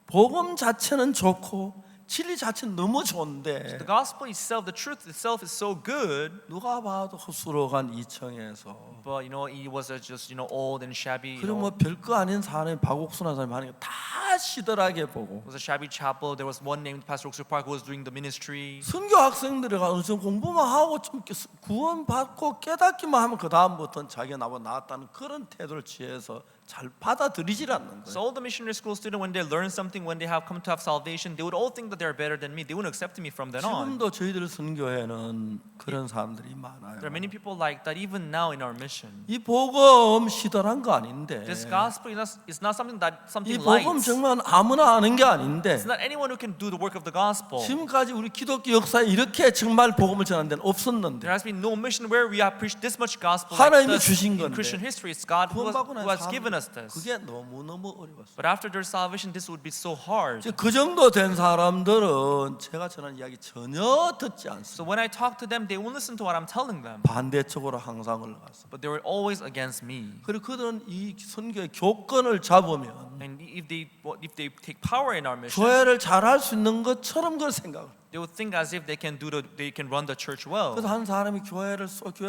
Speaker 1: 복음 자체는 좋고 진리 자체는 너무 좋은데
Speaker 2: The gospel itself, the truth itself is so good,
Speaker 1: 누가 봐도 허술어간 이청에서
Speaker 2: but it was just old and shabby.
Speaker 1: 그리고 뭐 별거 아닌 사람이 박옥순한 사람이 하는 거 다 시들하게 보고
Speaker 2: It was a shabby chapel. There was one named Pastor Oksu Park who was doing the ministry.
Speaker 1: 선교 학생들이 어느 정도 공부만 하고 좀 구원 받고 깨닫기만 하면 그 다음부터는 자기가 나보다 나았다는 그런 태도를 취해서 잘 받아들이질 않는
Speaker 2: So
Speaker 1: 거예요.
Speaker 2: all the missionary school students, when they learn something, when they have come to have salvation, they would all think that they're better than me. They wouldn't accept me from then on.
Speaker 1: 지금도 저희들 선교회는 그런 사람들이 많아요.
Speaker 2: There are many people like that even now in our mission.
Speaker 1: 이 복음 시들한 거 아닌데
Speaker 2: This gospel is not something
Speaker 1: 이
Speaker 2: light.
Speaker 1: 복음 정말 아무나 아는 게 아닌데
Speaker 2: It's not anyone who can do the work of the gospel.
Speaker 1: 지금까지 우리 기독교 역사에 이렇게 정말 복음을 전한 데는
Speaker 2: There
Speaker 1: 없었는데
Speaker 2: has been no mission where we have preached this much gospel
Speaker 1: 하나님이
Speaker 2: like this
Speaker 1: 주신
Speaker 2: in
Speaker 1: 건데
Speaker 2: Christian history. It's God who
Speaker 1: 구원받고
Speaker 2: who
Speaker 1: 난
Speaker 2: has given us
Speaker 1: 사람들
Speaker 2: this.
Speaker 1: 그게 너무너무 어려웠어요.
Speaker 2: But after their salvation, this would be so hard.
Speaker 1: 이제 그 정도 된 사람들은 제가 전하는 이야기 전혀 듣지 않습니다.
Speaker 2: So when I talk to them, they won't listen to what I'm telling them.
Speaker 1: 반대쪽으로 항상 흘러갔어요.
Speaker 2: But they were always against me.
Speaker 1: 그리고 그들은 이 선교의 교권을 잡으면
Speaker 2: And if they take power in our mission,
Speaker 1: 교회를 잘할 수 있는 것처럼 그걸 생각을.
Speaker 2: They would think as if they can run the church well.
Speaker 1: 그래서 한 사람이 교회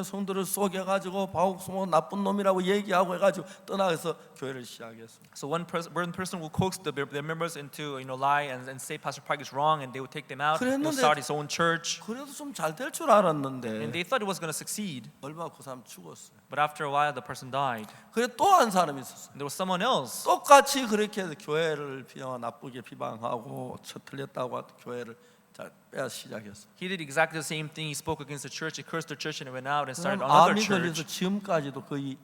Speaker 1: 성도를 속여가지고 바옥스모 나쁜 놈이라고 얘기하고 해가지고 떠나서 교회를 시작했어.
Speaker 2: So one person will coax their members into lie and say Pastor Park is wrong, and they would take them out. They would
Speaker 1: 그랬는데-
Speaker 2: start his own church,
Speaker 1: 그래도 좀 잘 될 줄
Speaker 2: and
Speaker 1: 알았는데
Speaker 2: they thought it was going to succeed.
Speaker 1: 얼마 그 사람 죽었어요.
Speaker 2: But after a while, the person died.
Speaker 1: 그래 또 한 사람이 있었어요.
Speaker 2: And there was someone else.
Speaker 1: 똑같이 그렇게 해서 교회를 나쁘게 비방하고 틀렸다고 하고 교회를 잘 빼앗 시작했어.
Speaker 2: He did exactly the same thing. He spoke against the church. He cursed the church and went out and started
Speaker 1: 그럼
Speaker 2: another
Speaker 1: 암이 걸려서
Speaker 2: church.
Speaker 1: 지금까지도 거의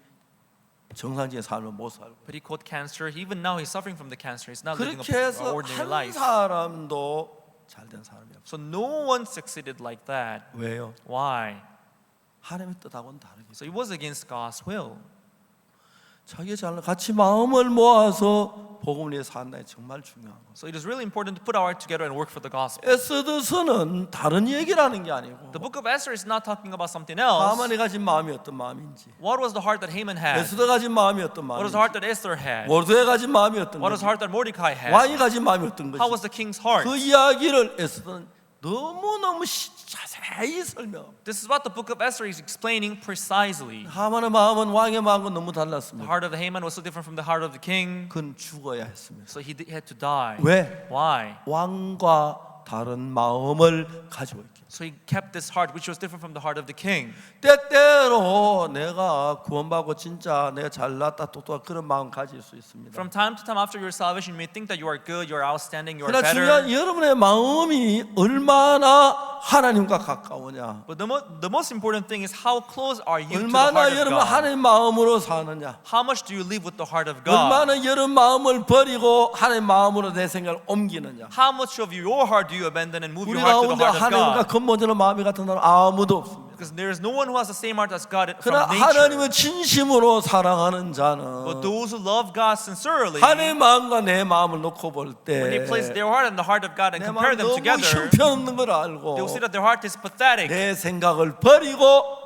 Speaker 1: 정상적인 삶을 못 살고.
Speaker 2: But he caught cancer. Even now, he's suffering from the cancer. He's not living
Speaker 1: 그렇게
Speaker 2: an
Speaker 1: 해서
Speaker 2: ordinary
Speaker 1: 한
Speaker 2: life.
Speaker 1: 사람도 잘된 사람이 없어.
Speaker 2: So no one succeeded like that.
Speaker 1: 왜요?
Speaker 2: Why?
Speaker 1: 하나님의 뜻하고는 다르게.
Speaker 2: So it was against God's will.
Speaker 1: 자기 잘 같이 마음을 모아서 복음을 위해 산다는 게 정말 중요한 거예요.
Speaker 2: So it is really important to put our heart together and work for the gospel.
Speaker 1: 에스더서는 다른 얘기라는 게 아니고
Speaker 2: The book of Esther is not talking about something else.
Speaker 1: 하만이 가진 마음이 어떤 마음인지,
Speaker 2: What was the heart that Haman had?
Speaker 1: 에스더 가진 마음이 어떤
Speaker 2: What was
Speaker 1: 마음인지,
Speaker 2: the heart that Esther had?
Speaker 1: 모르드에 가진 마음이 어떤
Speaker 2: What was
Speaker 1: 건지,
Speaker 2: the heart that Mordecai had?
Speaker 1: 왕이 가진 마음이 어떤
Speaker 2: How was
Speaker 1: 건지,
Speaker 2: the king's heart?
Speaker 1: 그 이야기를 에스더는 너무너무 자세히 설명.
Speaker 2: This is what the book of Esther is explaining precisely.
Speaker 1: 하만의 마음은 왕의 마음과 너무
Speaker 2: The
Speaker 1: 달랐습니다.
Speaker 2: heart of the Haman was so different from the heart of the king.
Speaker 1: 그는 죽어야 했습니다.
Speaker 2: So he had to die.
Speaker 1: 왜?
Speaker 2: Why?
Speaker 1: 왕과 다른 마음을 가지고 있기.
Speaker 2: So he kept this heart which was different from the heart of the king.
Speaker 1: 때때로 내가 구원받고 진짜 내가 잘났다 똑똑한 그런 마음 가질 수 있습니다.
Speaker 2: From time to time after your salvation, you may think that you are good, you are outstanding, you are
Speaker 1: 그러나 중요한
Speaker 2: better.
Speaker 1: 여러분의 마음이 얼마나 하나님과 가까우냐,
Speaker 2: But the most important thing is how close are you to the
Speaker 1: 얼마나
Speaker 2: heart of
Speaker 1: 여러분
Speaker 2: God?
Speaker 1: 하나님 마음으로 사느냐,
Speaker 2: How much do you live with the heart of God?
Speaker 1: 얼마나 여러분 마음을 버리고 하나님 마음으로 내 생각을 옮기느냐.
Speaker 2: How much of your heart do you abandon and move
Speaker 1: 우리
Speaker 2: your heart to the
Speaker 1: 가운데
Speaker 2: heart of
Speaker 1: 하나님과
Speaker 2: God?
Speaker 1: 근본적으로 마음이 같은 사람 아무도 없습니다.
Speaker 2: Because there is no one who has the same heart as God from
Speaker 1: 그러나
Speaker 2: nature.
Speaker 1: 하나님을 진심으로 사랑하는
Speaker 2: But
Speaker 1: 자는
Speaker 2: those who love God sincerely,
Speaker 1: 하나님의 마음과 내 마음을 놓고 볼
Speaker 2: when they
Speaker 1: 때
Speaker 2: place their heart and the heart of God and
Speaker 1: 내
Speaker 2: compare
Speaker 1: 마음
Speaker 2: them
Speaker 1: 너무
Speaker 2: together,
Speaker 1: 형편없는 걸 알고
Speaker 2: they will see that their heart is pathetic.
Speaker 1: 내 생각을 버리고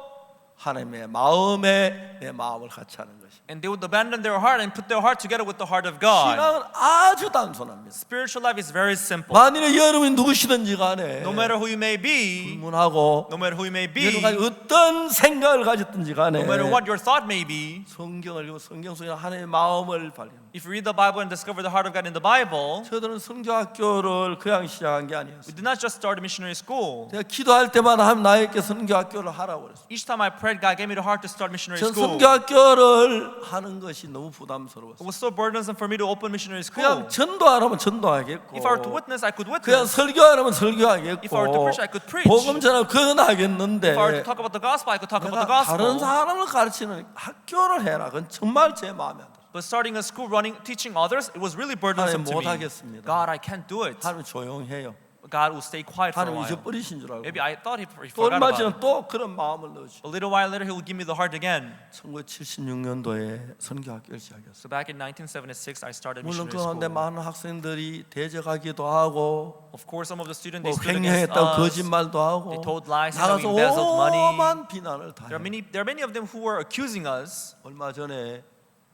Speaker 1: 하나님의 마음에 내 마음을 같이 하는 것이.
Speaker 2: And they would abandon their heart and put their heart together with the heart of God.
Speaker 1: 신앙은 아주 단순합니다.
Speaker 2: Spiritual life is very simple.
Speaker 1: 만일에 여러분이 누구시든지 간에
Speaker 2: No matter who you may be,
Speaker 1: 불문하고
Speaker 2: no matter who you may be,
Speaker 1: 여러분이 어떤 생각을 가졌든지 간에
Speaker 2: no matter what your thought may be,
Speaker 1: 성경을 읽고 성경 속에 하나님의 마음을 발견합니다.
Speaker 2: if you read the Bible and discover the heart of God in the Bible,
Speaker 1: 저들은 선교학교를 그냥 시작한 게
Speaker 2: we
Speaker 1: 아니었어요.
Speaker 2: did not just start a missionary school.
Speaker 1: 제가 기도할 때마다 하나님 나에게 선교학교를 하라고 그랬어요.
Speaker 2: Each time I prayed, God gave me the heart to start missionary
Speaker 1: 전
Speaker 2: school.
Speaker 1: 선교학교를 하는 것이 너무
Speaker 2: It
Speaker 1: 부담스러웠어요.
Speaker 2: was so burdensome for me to open missionary school.
Speaker 1: 그냥 전도하라면 전도하겠고
Speaker 2: If I were to witness, I could
Speaker 1: 그냥
Speaker 2: witness.
Speaker 1: 설교하라면 설교하겠고
Speaker 2: If I were to preach, I could preach.
Speaker 1: 복음 전하면 그건 하겠는데
Speaker 2: If I were to talk about the gospel, I could talk about the
Speaker 1: 내가 다른
Speaker 2: gospel.
Speaker 1: 사람을 가르치는 학교를 해라. 그건 정말 제 마음에 안 들어요.
Speaker 2: But starting a school, teaching others, it was really burdensome
Speaker 1: 하나님
Speaker 2: to me.
Speaker 1: 못하겠습니다.
Speaker 2: God, I can't do it.
Speaker 1: 하나님 조용해요.
Speaker 2: God will stay quiet for a
Speaker 1: 하나님
Speaker 2: while.
Speaker 1: 잊어버리신 줄 알고
Speaker 2: Maybe I thought he
Speaker 1: 또
Speaker 2: forgot
Speaker 1: 얼마
Speaker 2: about
Speaker 1: 전에
Speaker 2: it.
Speaker 1: 또 그런 마음을 넣으시고
Speaker 2: A little while later, he will give me the heart again.
Speaker 1: 1976년도에 선교학교를 시작했어요.
Speaker 2: So back in 1976, I started
Speaker 1: 물론
Speaker 2: missionary
Speaker 1: 그 가운데
Speaker 2: school.
Speaker 1: 많은 학생들이 대적하기도 하고
Speaker 2: Of course, some of the students
Speaker 1: 뭐
Speaker 2: they stood against
Speaker 1: 횡령했다고
Speaker 2: us.
Speaker 1: 거짓말도 하고
Speaker 2: They told lies,
Speaker 1: 나가서
Speaker 2: saying we embezzled money.
Speaker 1: 오만 비난을 다
Speaker 2: There
Speaker 1: 해요.
Speaker 2: are many of them who were accusing us.
Speaker 1: 얼마 전에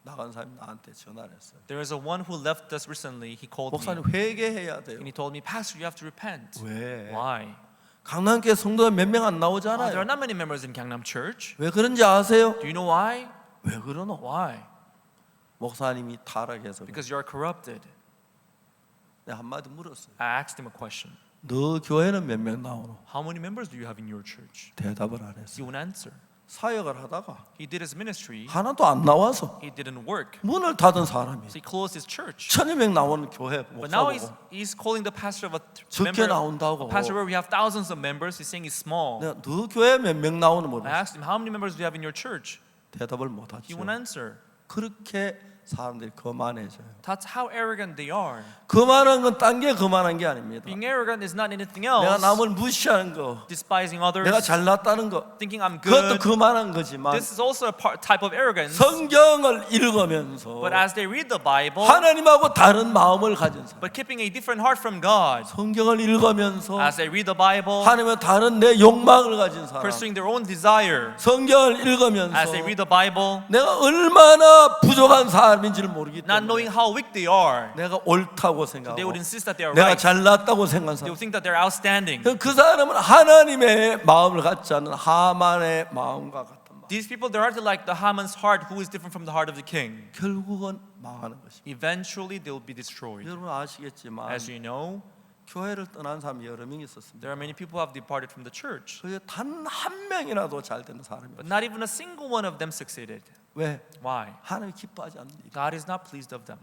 Speaker 1: 나간 사람이 나한테 전화를 했어요.
Speaker 2: There is a one who left us recently. He called
Speaker 1: 목사님
Speaker 2: me
Speaker 1: 회개해야 돼요.
Speaker 2: and he told me, Pastor, you have to repent.
Speaker 1: 왜?
Speaker 2: Why?
Speaker 1: 강남교회 성도가 몇 명 안
Speaker 2: There are
Speaker 1: 나오잖아요.
Speaker 2: not many members in Gangnam Church.
Speaker 1: 왜 그런지 아세요?
Speaker 2: Do you know why?
Speaker 1: 왜 그러노?
Speaker 2: Why?
Speaker 1: 목사님이 타락해서 그래.
Speaker 2: Because you are corrupted.
Speaker 1: 내가 한마디 물었어요.
Speaker 2: I asked him a question.
Speaker 1: 너 교회는 몇 명 나오노?
Speaker 2: How many members do you have in your church?
Speaker 1: 대답을 안
Speaker 2: He
Speaker 1: 했어요.
Speaker 2: wouldn't answer.
Speaker 1: 사역을 하다가
Speaker 2: He did his ministry.
Speaker 1: 하나도 안 나와서
Speaker 2: He didn't work.
Speaker 1: 문을 닫은 사람이
Speaker 2: So he closed his church.
Speaker 1: 1000명 나오는 교회
Speaker 2: But
Speaker 1: 목사
Speaker 2: now
Speaker 1: 보고
Speaker 2: he's calling the pastor of a
Speaker 1: 적게
Speaker 2: member,
Speaker 1: 나온다고.
Speaker 2: a pastor where we have thousands of members. He's saying he's small.
Speaker 1: 내가 너 교회 몇 명 나오는
Speaker 2: I
Speaker 1: 물었어요.
Speaker 2: asked him, how many members do you have in your church?
Speaker 1: 대답을 못
Speaker 2: He
Speaker 1: 하죠.
Speaker 2: wouldn't answer.
Speaker 1: 그렇게 사람들이 거만해져요.
Speaker 2: That's how arrogant they are.
Speaker 1: 거만한 건 딴 게 거만한 게 아닙니다.
Speaker 2: Being arrogant is not anything
Speaker 1: 내가
Speaker 2: else.
Speaker 1: 남을 무시하는 거,
Speaker 2: Despising others,
Speaker 1: 내가 잘났다는 거,
Speaker 2: thinking I'm
Speaker 1: 그것도
Speaker 2: good.
Speaker 1: 거만한 거지만
Speaker 2: This is also a type of arrogance.
Speaker 1: 성경을 읽으면서
Speaker 2: But as they read the Bible,
Speaker 1: 하나님하고 다른 마음을 가진 사람,
Speaker 2: but keeping a different heart from God,
Speaker 1: 성경을 읽으면서
Speaker 2: as they read the Bible,
Speaker 1: 하나님과 다른 내 욕망을 가진 사람,
Speaker 2: pursuing their own desire,
Speaker 1: 성경을 읽으면서
Speaker 2: as they read the Bible,
Speaker 1: 내가 얼마나 부족한 사람인지를 모르기
Speaker 2: not knowing
Speaker 1: 때문에
Speaker 2: how weak they are,
Speaker 1: 내가 옳다고
Speaker 2: they
Speaker 1: 생각하고
Speaker 2: would insist that they are
Speaker 1: 내가
Speaker 2: right.
Speaker 1: 잘났다고 생각하는
Speaker 2: They
Speaker 1: 사람.
Speaker 2: would think that they're outstanding.
Speaker 1: 그 사람은 하나님의 마음을 갖지 않는 하만의 마음과 같은 마음.
Speaker 2: These people, they're hardly like the Haman's heart, who is different from the heart of the king.
Speaker 1: 결국은 망하는 것입니다.
Speaker 2: Eventually, they'll be destroyed.
Speaker 1: 여러분 아시겠지만
Speaker 2: As you know,
Speaker 1: 교회를 떠난 사람이 여러 명 있었습니다.
Speaker 2: there are many people who have departed from the church,
Speaker 1: 그게 단 한 명이라도 잘 되는 사람이
Speaker 2: but
Speaker 1: 없어요.
Speaker 2: not even a single one of them succeeded.
Speaker 1: 왜?
Speaker 2: Why?
Speaker 1: 하나님이 기뻐하지 않으니까.
Speaker 2: God is not pleased of them.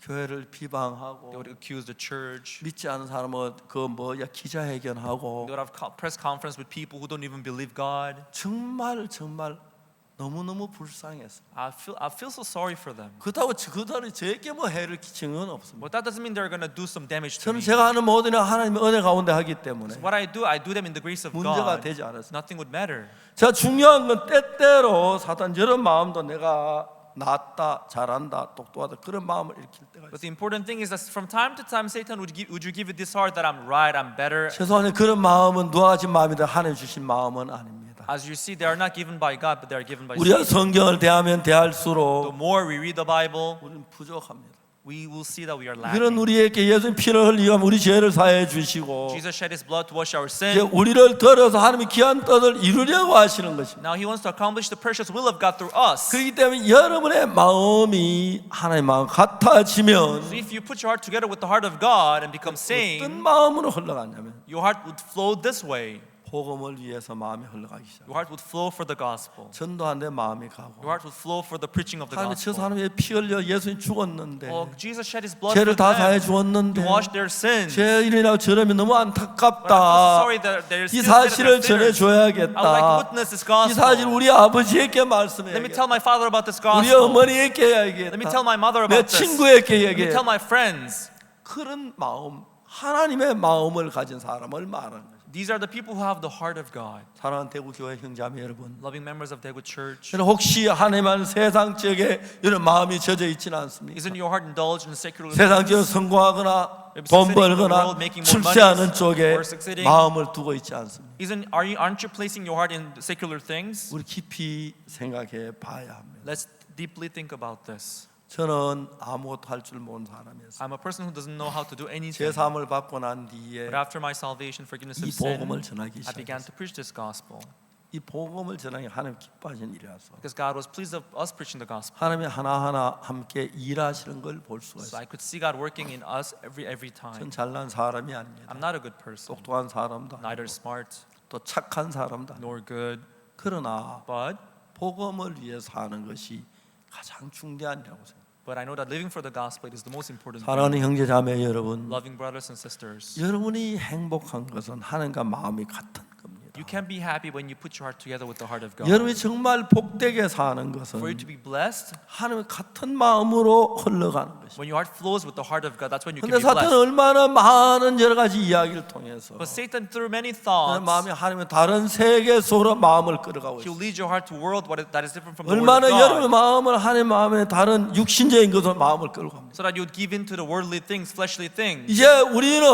Speaker 1: 교회를 비방하고
Speaker 2: They would accuse the church.
Speaker 1: 믿지 않은 사람은 그 뭐야 기자회견하고
Speaker 2: They would have press conference with people who don't even believe God.
Speaker 1: 정말 너무너무 불쌍했어.
Speaker 2: I feel so sorry for them.
Speaker 1: 그렇다고 그들이 저에게 뭐 해를 끼친 건 없습니다.
Speaker 2: But that doesn't mean they're gonna do some damage to
Speaker 1: 저는
Speaker 2: me.
Speaker 1: 제가 하는 모든 일 하나님의 은혜 가운데 하기 때문에
Speaker 2: What I do them in the grace of
Speaker 1: 문제가
Speaker 2: God.
Speaker 1: 되지 않았어요.
Speaker 2: Nothing would matter.
Speaker 1: 자, 중요한 건 때때로 사탄 저런 마음도 내가 낫다, 잘한다, 똑똑하다 그런 마음을 일으킬 때가
Speaker 2: But
Speaker 1: 있어요.
Speaker 2: the important thing is that from time to time, Satan would you give it this heart that I'm right, I'm better.
Speaker 1: 죄송한데 그런 마음은 누가 가진 마음이다 하나님 주신 마음은 아닙니다.
Speaker 2: As you see, they are not given by God, but they are given by
Speaker 1: 우리가
Speaker 2: Satan.
Speaker 1: 성경을 대하면
Speaker 2: The
Speaker 1: 대할수록
Speaker 2: more we read the Bible,
Speaker 1: 우리는 부족합니다.
Speaker 2: we will see that we are
Speaker 1: 그런
Speaker 2: lacking.
Speaker 1: 우리에게 예수님 피를 흘리고 우리 죄를 사해 주시고
Speaker 2: Jesus shed His blood to wash our
Speaker 1: 이제
Speaker 2: sin.
Speaker 1: 우리를 들어서 하나님의 귀한 뜻을 이루려고 하시는 것입니다.
Speaker 2: Now He wants to accomplish the precious will of God through us.
Speaker 1: 그렇기 때문에 여러분의 마음이 하나님의 마음 같아지면
Speaker 2: So if you put your heart together with the heart of God and become
Speaker 1: 어떤
Speaker 2: sane,
Speaker 1: 마음으로 흘러가냐면
Speaker 2: your heart would flow this way.
Speaker 1: 복음을 위해서 마음이 흘러가기 시작.
Speaker 2: Your heart would flow for the gospel.
Speaker 1: 전도하는데 마음이 가고
Speaker 2: Your heart would flow for the preaching of the
Speaker 1: 하나님 저
Speaker 2: gospel.
Speaker 1: 사람의 피 흘려 예수님 죽었는데
Speaker 2: Oh, Jesus shed His blood for
Speaker 1: 죄를 다 사해
Speaker 2: them.
Speaker 1: 주었는데
Speaker 2: He washed their sins.
Speaker 1: 죄 일이라고 저러면 너무
Speaker 2: But I'm so
Speaker 1: 안타깝다.
Speaker 2: sorry that they're
Speaker 1: 이
Speaker 2: still
Speaker 1: 사실을
Speaker 2: sinners. I would like to
Speaker 1: 전해줘야겠다.
Speaker 2: witness this
Speaker 1: 이
Speaker 2: gospel.
Speaker 1: 사실 우리 아버지에게
Speaker 2: Let me
Speaker 1: 말씀해야겠다.
Speaker 2: tell my father about this
Speaker 1: 우리
Speaker 2: gospel.
Speaker 1: 어머니에게
Speaker 2: Let me tell my mother
Speaker 1: 내
Speaker 2: about this.
Speaker 1: 친구에게
Speaker 2: Let me
Speaker 1: 얘기해.
Speaker 2: tell my friends.
Speaker 1: 그런 마음, 하나님의 마음을 가진 사람을 말하는 거죠.
Speaker 2: These are the people who have the heart of God.
Speaker 1: 사랑하는 대구 교회 형제자매 여러분,
Speaker 2: Loving members of Daegu Church.
Speaker 1: 저는 혹시 하나님은 세상적에 이런 마음이 젖어 있지는 않습니까?
Speaker 2: Isn't your heart indulged in secular
Speaker 1: 세상적으로
Speaker 2: things?
Speaker 1: 성공하거나
Speaker 2: Maybe
Speaker 1: 돈
Speaker 2: succeeding in the
Speaker 1: 벌거나
Speaker 2: world, making more
Speaker 1: 출세하는
Speaker 2: money,
Speaker 1: 쪽에
Speaker 2: or succeeding.
Speaker 1: 마음을 두고 있지 않습니다.
Speaker 2: Aren't you placing your heart in secular things?
Speaker 1: 우리 깊이 생각해 봐야 합니다.
Speaker 2: Let's deeply think about this.
Speaker 1: 저는 아무것도 할 줄 모르는 사람이었어요.
Speaker 2: I'm a person who doesn't know how to do anything.
Speaker 1: 제 삶을 받고 난 뒤에
Speaker 2: But after my salvation, forgiveness
Speaker 1: 이
Speaker 2: of sin,
Speaker 1: 복음을 전하기
Speaker 2: I began
Speaker 1: 시작했어요.
Speaker 2: to preach this gospel
Speaker 1: 이 복음을 전하기 하나님 기뻐하시는 일이라서
Speaker 2: because God was pleased of us preaching the gospel.
Speaker 1: 하나님이 하나하나 함께 일하시는 걸 볼 수가
Speaker 2: So
Speaker 1: 있어요.
Speaker 2: I could see God working in us every
Speaker 1: 전
Speaker 2: time.
Speaker 1: 잘난 사람이 아닙니다.
Speaker 2: I'm not a good person,
Speaker 1: 똑똑한 사람도
Speaker 2: neither
Speaker 1: 아니고
Speaker 2: smart
Speaker 1: 또 착한 사람도 아니고
Speaker 2: nor good,
Speaker 1: 그러나
Speaker 2: but
Speaker 1: 복음을 위해서 하는 것이 가장 중대한 일이라고 생각합니다.
Speaker 2: I know that living for the gospel is the most important thing.
Speaker 1: 사랑하는 형제자매 여러분,
Speaker 2: Loving brothers and sisters.
Speaker 1: 여러분이 행복한 것은 하나님과 마음이 같은 겁니다.
Speaker 2: You can be happy when you put your heart together with the heart of God.
Speaker 1: 여러분이 정말 복되게 사는 것은
Speaker 2: For you to be blessed,
Speaker 1: 하나님의 같은 마음으로 흘러가는 것입니다.
Speaker 2: when your heart flows with the heart of God, that's when you can
Speaker 1: 근데
Speaker 2: be
Speaker 1: 사탄은
Speaker 2: blessed.
Speaker 1: 얼마나 많은 여러 가지 이야기를 통해서
Speaker 2: But Satan, through many
Speaker 1: 내
Speaker 2: thoughts,
Speaker 1: 마음이 하나님의 다른 세계 속으로 마음을 끌어가고
Speaker 2: he'll
Speaker 1: 있어요.
Speaker 2: lead your heart to a world that is different from the word
Speaker 1: 얼마나
Speaker 2: of
Speaker 1: 여러분의
Speaker 2: God,
Speaker 1: 마음을 하나님의 마음에 다른 육신적인 것으로 마음을 끌고 갑니다.
Speaker 2: so that you would give in to the worldly things, fleshly things.
Speaker 1: 이제 우리는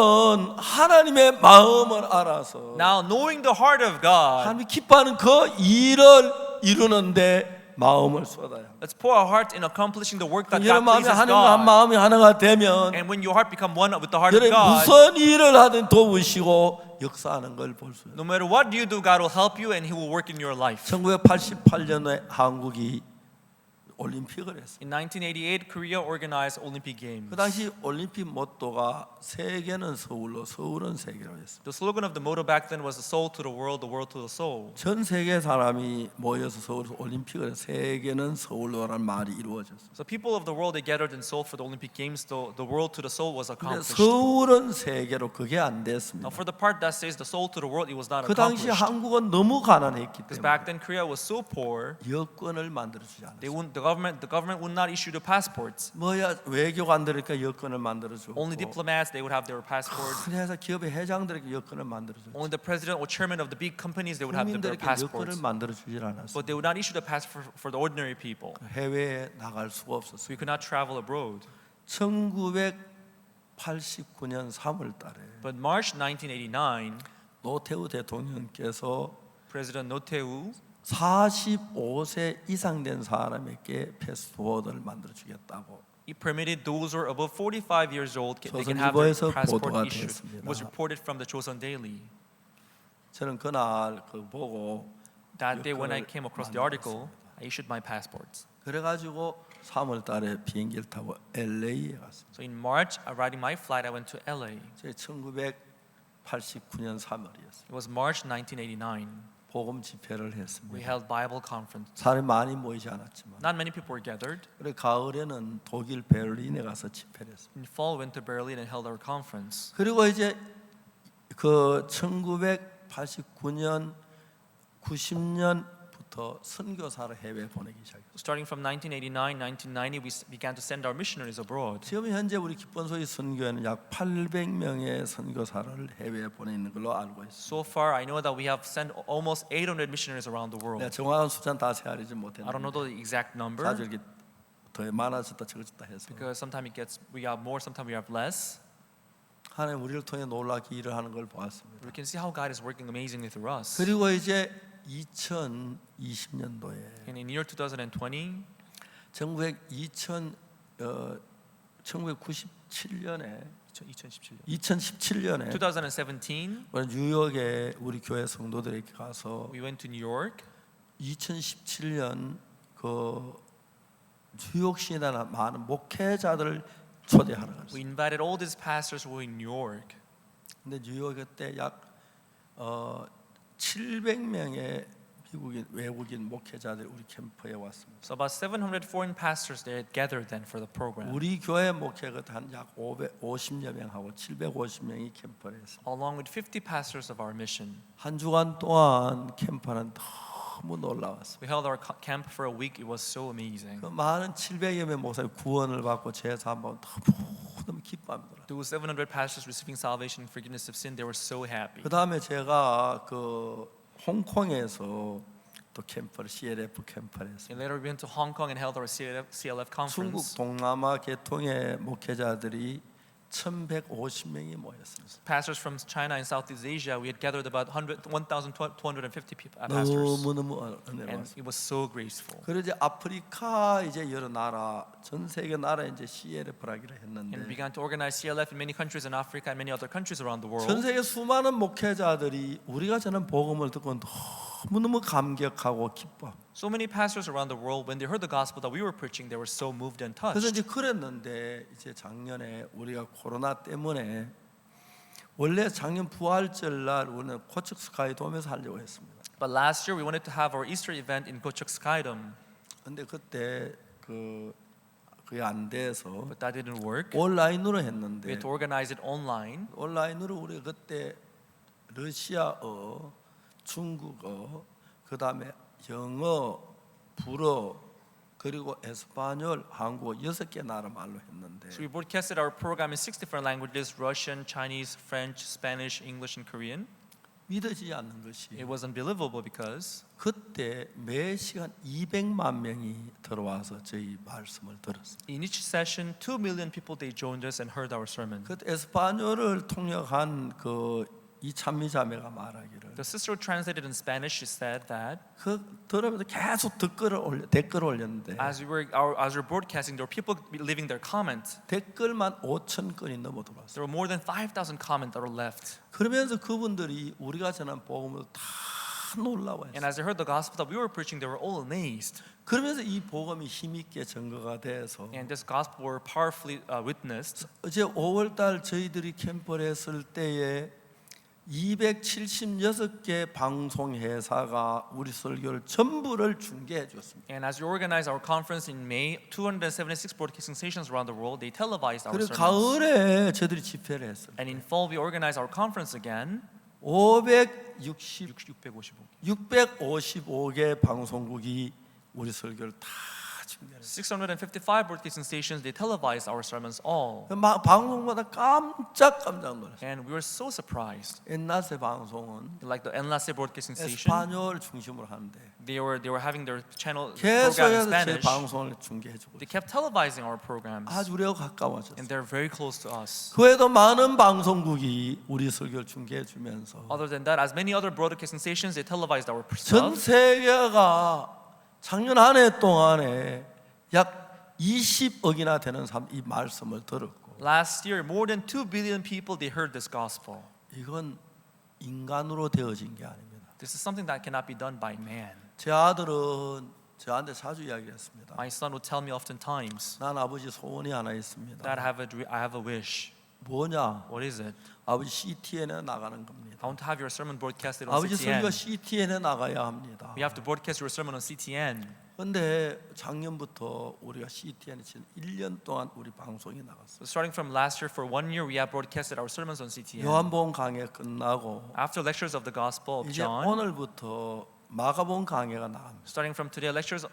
Speaker 1: 하나님의 마음을 알아서
Speaker 2: Now, knowing the heart of God,
Speaker 1: 하나님이 기뻐하는 그 일을 이루는데 마음을 쏟아요.
Speaker 2: let's pour our heart in accomplishing the work that
Speaker 1: 여러분
Speaker 2: God
Speaker 1: 마음이
Speaker 2: pleases
Speaker 1: 하나님과 한
Speaker 2: God.
Speaker 1: 마음이 하나가 되면
Speaker 2: And when your heart become one with the heart of
Speaker 1: 여러분
Speaker 2: God,
Speaker 1: 무슨 일을 하든 도우시고 역사하는 걸 볼 수 있어요.
Speaker 2: no matter what you do, God will help you and He will work in your life.
Speaker 1: 1988년에 한국이 올림픽을 했어요.
Speaker 2: In 1988, Korea organized Olympic Games.
Speaker 1: 그 당시 올림픽 모토가 세계는 서울로 서울은 세계로 했어요.
Speaker 2: The slogan of the motto back then was the soul to the world to the soul.
Speaker 1: 전 세계 사람이 모여서 서울에서 올림픽을 해서 세계는 서울로라는 말이 이루어졌어요.
Speaker 2: So people of the world, they gathered in Seoul for the Olympic Games. The world to the soul was
Speaker 1: 근데
Speaker 2: accomplished.
Speaker 1: 서울은 세계로 그게 안 됐습니다.
Speaker 2: Now for the part that says the soul to the world, it was not
Speaker 1: 그 당시
Speaker 2: accomplished.
Speaker 1: 한국은 너무 가난했기
Speaker 2: Because
Speaker 1: 때문에
Speaker 2: back then Korea was so poor,
Speaker 1: 여권을 만들어 주지
Speaker 2: the
Speaker 1: 않았어요.
Speaker 2: government would not issue the passports.
Speaker 1: 뭐야 외교관들이니까 여권을 만들어 주고
Speaker 2: Only diplomats, they would have their passports.
Speaker 1: 큰 회사 기업의 회장들에게 여권을 만들어 주고
Speaker 2: Only the president or chairman of the big companies, they would have their
Speaker 1: 국민들에게 여권을
Speaker 2: passports.
Speaker 1: 만들어 주질 않았어요.
Speaker 2: But they would not issue the passport for the ordinary people.
Speaker 1: 해외에 나갈 수가
Speaker 2: So
Speaker 1: 없었어요.
Speaker 2: we could not travel abroad.
Speaker 1: 1989년 3월 달에
Speaker 2: But March 1989,
Speaker 1: 노태우 대통령께서
Speaker 2: President Roh Tae-woo
Speaker 1: 45세 이상 된 사람에게 패스포드를 만들어 주겠다고
Speaker 2: He permitted those who are above 45 years old they can have
Speaker 1: 조선일보에서
Speaker 2: their passport
Speaker 1: 보도가
Speaker 2: issued.
Speaker 1: 됐습니다.
Speaker 2: It was reported from the Joseon Daily.
Speaker 1: 저는 그날 그 보고
Speaker 2: That day when I
Speaker 1: 여권을
Speaker 2: came across the article, I issued my passports.
Speaker 1: 그래가지고 3월 달에 비행기를 타고 LA에 갔습니다.
Speaker 2: So in March, riding my flight, I went to LA.
Speaker 1: 제 1989년 3월이었어요.
Speaker 2: It was March 1989.
Speaker 1: 복음 집회를
Speaker 2: We
Speaker 1: 했습니다.
Speaker 2: held Bible conference.
Speaker 1: 사람이 많이 모이지 않았지만
Speaker 2: Not many people were gathered.
Speaker 1: 그래 가을에는 독일 베를린에 가서 집회를 했습니다.
Speaker 2: In fall, we went to Berlin and held our conference.
Speaker 1: 그리고 이제 그 1989년 90년부터 선교사를 해외 보내기 시작했어요.
Speaker 2: Starting from 1989, 1990, we began to send our missionaries abroad.
Speaker 1: 지금 현재 우리 기본소위 선교회는 약 800명의 선교사를 해외에 보내는 걸로 알고 있습니다.
Speaker 2: So far, I know that we have sent almost 800 missionaries around the
Speaker 1: 내가
Speaker 2: world.
Speaker 1: 정확한 숫자는 다 세알이지
Speaker 2: I don't know
Speaker 1: 못했는데
Speaker 2: the exact number
Speaker 1: 자주 이렇게 더 많아졌다 적어졌다 해서
Speaker 2: because sometimes we have more, sometimes we have less.
Speaker 1: 하나님 우리를 통해 놀랍게 일을 하는 걸 보았습니다.
Speaker 2: We can see how God is working amazingly through us.
Speaker 1: 그리고 이제 2020년도에
Speaker 2: And in year 2020,
Speaker 1: 1997년에
Speaker 2: 2017년,
Speaker 1: 2017년에
Speaker 2: 2017,
Speaker 1: 뉴욕에 우리 교회 성도들에게 가서
Speaker 2: we went to New York.
Speaker 1: 2017년 그 뉴욕시에 많은 목회자들을 초대하러
Speaker 2: We
Speaker 1: 갔어요.
Speaker 2: invited all these pastors who were in New York.
Speaker 1: 근데 뉴욕 그때 약 700명의 외국인 목회자들이 우리 캠프에 왔습니다.
Speaker 2: So about 700 foreign pastors they had gathered then for the program.
Speaker 1: 우리 교회 목회가 한약 550여 명하고 750명이 캠프를 했습니다.
Speaker 2: Along with 50 pastors of our mission.
Speaker 1: 한 주간 동안 캠프는 너무 놀라웠습니다.
Speaker 2: We held our camp for a week. It was so amazing.
Speaker 1: 그 많은 700여 명 목사님 구원을 받고 제사 한번 너무 기뻐합니다.
Speaker 2: Those 700 pastors receiving salvation and forgiveness of sin, they were so happy.
Speaker 1: 그 다음에 제가 그 홍콩에서 또 캠프를 CLF 캠프를
Speaker 2: And
Speaker 1: 했습니다.
Speaker 2: later we went to Hong Kong and held our CLF
Speaker 1: 중국
Speaker 2: conference.
Speaker 1: 동남아 계통의 목회자들이 1,150명이 모였습니다.
Speaker 2: Pastors from China and Southeast Asia, we had gathered about 1,250 pastors.
Speaker 1: 너무너무
Speaker 2: And
Speaker 1: 은혜로웠습니다.
Speaker 2: it was so graceful.
Speaker 1: 그리고 이제 아프리카 이제 여러 나라 전 세계 나라에 이제 CLF 하기로
Speaker 2: And
Speaker 1: 했는데
Speaker 2: began to organize CLF in many countries in Africa and many other countries around the world.
Speaker 1: 전 세계 수많은 목회자들이 우리가 전한 복음을 듣고 너무너무 감격하고 기뻐.
Speaker 2: So many pastors around the world, when they heard the gospel that we were preaching, they were so moved and
Speaker 1: 그래서
Speaker 2: touched.
Speaker 1: 이제 그랬는데 이제 작년에 우리가 코로나 때문에 원래 작년 부활절 날 우리는 고척 스카이돔에서 하려고 했습니다.
Speaker 2: But last year we wanted to have our Easter event in Gocheok Skydome,
Speaker 1: 근데 그때 그게 안 돼서
Speaker 2: but that didn't work.
Speaker 1: 온라인으로
Speaker 2: We
Speaker 1: 했는데
Speaker 2: had to organize it online.
Speaker 1: 온라인으로 우리가 그때 러시아어, 중국어, 그 다음에 영어, 불어, 그리고 에스파뇰, 한국어 6개 나라 말로 했는데
Speaker 2: So we broadcasted our program in 6 different languages: Russian, Chinese, French, Spanish, English, and Korean.
Speaker 1: 믿어지지 않는 것이
Speaker 2: It was unbelievable because
Speaker 1: 그때 매 시간 200만 명이 들어와서 저희 말씀을 들었습니다.
Speaker 2: in each session 2 million people they joined us and heard our sermon.
Speaker 1: 그때 에스파뇰을 통역한 그 이찬미 자매가 말하기를
Speaker 2: The sister who translated in Spanish, she said that
Speaker 1: 그 들으면서 계속 댓글을 올렸는데
Speaker 2: as we were broadcasting, there were people leaving their comments.
Speaker 1: 댓글만 5천 건이 넘어 들어왔어요.
Speaker 2: There were more than 5,000 comments that were left.
Speaker 1: 그러면서 그분들이 우리가 전한 복음을 다 놀라워했어요.
Speaker 2: And as they heard the gospel that we were preaching, they were all amazed.
Speaker 1: 그러면서 이 복음이 힘있게 증거가 돼서
Speaker 2: And this gospel were powerfully witnessed.
Speaker 1: 어제 5월달 저희들이 캠프를 했을 때에 276개 방송 회사가 우리 설교를 전부를 중계해 줬습니다.
Speaker 2: And as we organized our conference in May, 276 broadcasting stations around the world, they televised our
Speaker 1: 그리고
Speaker 2: sermons.
Speaker 1: 가을에 저희들이 집회를 했어요.
Speaker 2: And in fall, we organized our conference again.
Speaker 1: 655개 방송국이 우리 설교를 다
Speaker 2: 655 broadcasting stations, they televised our sermons all.
Speaker 1: 방송마다 깜짝 놀랐어요.
Speaker 2: And we were so surprised.
Speaker 1: 엔라세 방송은
Speaker 2: Like the Enlace broadcasting station,
Speaker 1: 에스파뇰 중심으로 하는데
Speaker 2: they were having their channel program in
Speaker 1: 계속해서 제
Speaker 2: Spanish.
Speaker 1: 방송을 중계해주고
Speaker 2: They kept televising our programs,
Speaker 1: 아주 우리하고 가까워졌어요.
Speaker 2: and they're very close to us.
Speaker 1: 그 외에도 많은 방송국이 우리 설교를 중계해주면서
Speaker 2: Other than that, as many other broadcasting stations, they televised our
Speaker 1: 전
Speaker 2: stuff.
Speaker 1: 세계가 작년 한 해 동안에 약 20억이나 되는 사람 이 말씀을 들었고
Speaker 2: Last year, more than 2 billion people, they heard this gospel.
Speaker 1: 이건 인간으로 되어진 게 아닙니다.
Speaker 2: This is something that cannot be done by man.
Speaker 1: 제 아들은 저한테 자주 이야기했습니다.
Speaker 2: My son would tell me oftentimes
Speaker 1: 난 아버지 소원이 하나 있습니다.
Speaker 2: that I have a wish.
Speaker 1: 뭐냐?
Speaker 2: What is it?
Speaker 1: 아버지 CTN에 나가는
Speaker 2: I
Speaker 1: 겁니다.
Speaker 2: want to have your sermon broadcasted on
Speaker 1: 아버지 설교
Speaker 2: CTN.
Speaker 1: CTN에 나가야 합니다.
Speaker 2: We have to broadcast your sermon on CTN.
Speaker 1: 근데 작년부터 우리가 CTN에 지금 1년 동안 우리 방송이 나갔어요.
Speaker 2: So starting from last year, for 1 year, we have broadcasted our sermons on CTN.
Speaker 1: 요한복음 강해 끝나고
Speaker 2: After lectures of the Gospel of
Speaker 1: 이제
Speaker 2: John,
Speaker 1: 오늘부터 마가복음 강해가 나갑니다.
Speaker 2: starting from today, lectures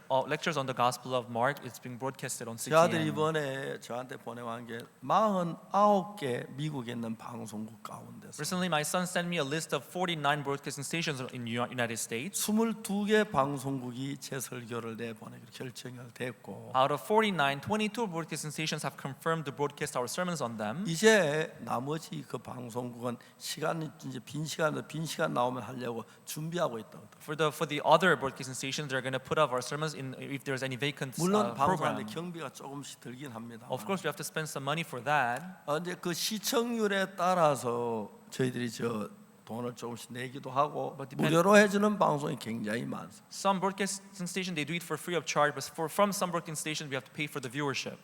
Speaker 2: on the Gospel of Mark, it's being broadcasted on
Speaker 1: 제 아들이
Speaker 2: CTN.
Speaker 1: 이번에 저한테 보내온 게 49개 미국에 있는 방송국 가운데서
Speaker 2: Recently, my son sent me a list of 49 broadcasting stations in United States.
Speaker 1: 22개 방송국이 제 설교를 내보내기로 결정이 됐고
Speaker 2: Out of 49, 22 broadcasting stations have confirmed to broadcast our sermons on them.
Speaker 1: 이제 나머지 그 방송국은 이제 빈 시간 나오면 하려고 준비하고 있다고.
Speaker 2: For the other broadcasting stations, they're going to put up our sermons in if there's any vacant
Speaker 1: 물론
Speaker 2: program.
Speaker 1: 방송하는데 경비가 조금씩 들긴 합니다.
Speaker 2: Of course, we have to spend some money for that.
Speaker 1: 이제 그 시청률에 따라서 저희들이 저 돈을 조금씩 내기도 하고
Speaker 2: But depend-
Speaker 1: 무료로 해주는 방송이 굉장히 많습니다.
Speaker 2: Some broadcasting station they do it for free of charge, but from some broadcasting stations we have to pay for the viewership.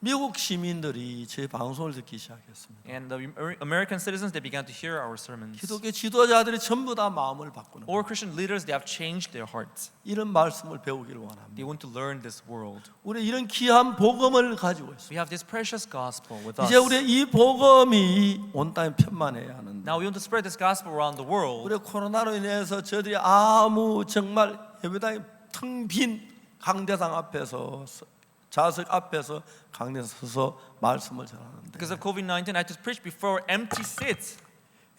Speaker 1: 미국 시민들이 제 방송을 듣기 시작했습니다.
Speaker 2: And the American citizens they began to hear our sermons.
Speaker 1: 기독교 지도자들이 전부 다 마음을 바꾸는
Speaker 2: Or Christian leaders they have changed their hearts.
Speaker 1: 이런 말씀을 배우기를 원합니다.
Speaker 2: They want to learn this world.
Speaker 1: 우리 이런 귀한 복음을 가지고 있습니다.
Speaker 2: We have this precious gospel with us.
Speaker 1: 이제 우리 이 복음이 온 땅에 편만해야 하는데
Speaker 2: Now we want to spread this gospel around the world.
Speaker 1: 우리 코로나로 인해서 저들이 아무 정말 예배당이 텅 빈 강대상 앞에서 좌석 앞에서 강대에 서서 말씀을 전하는데
Speaker 2: Because of COVID-19, I had to preach before empty seats.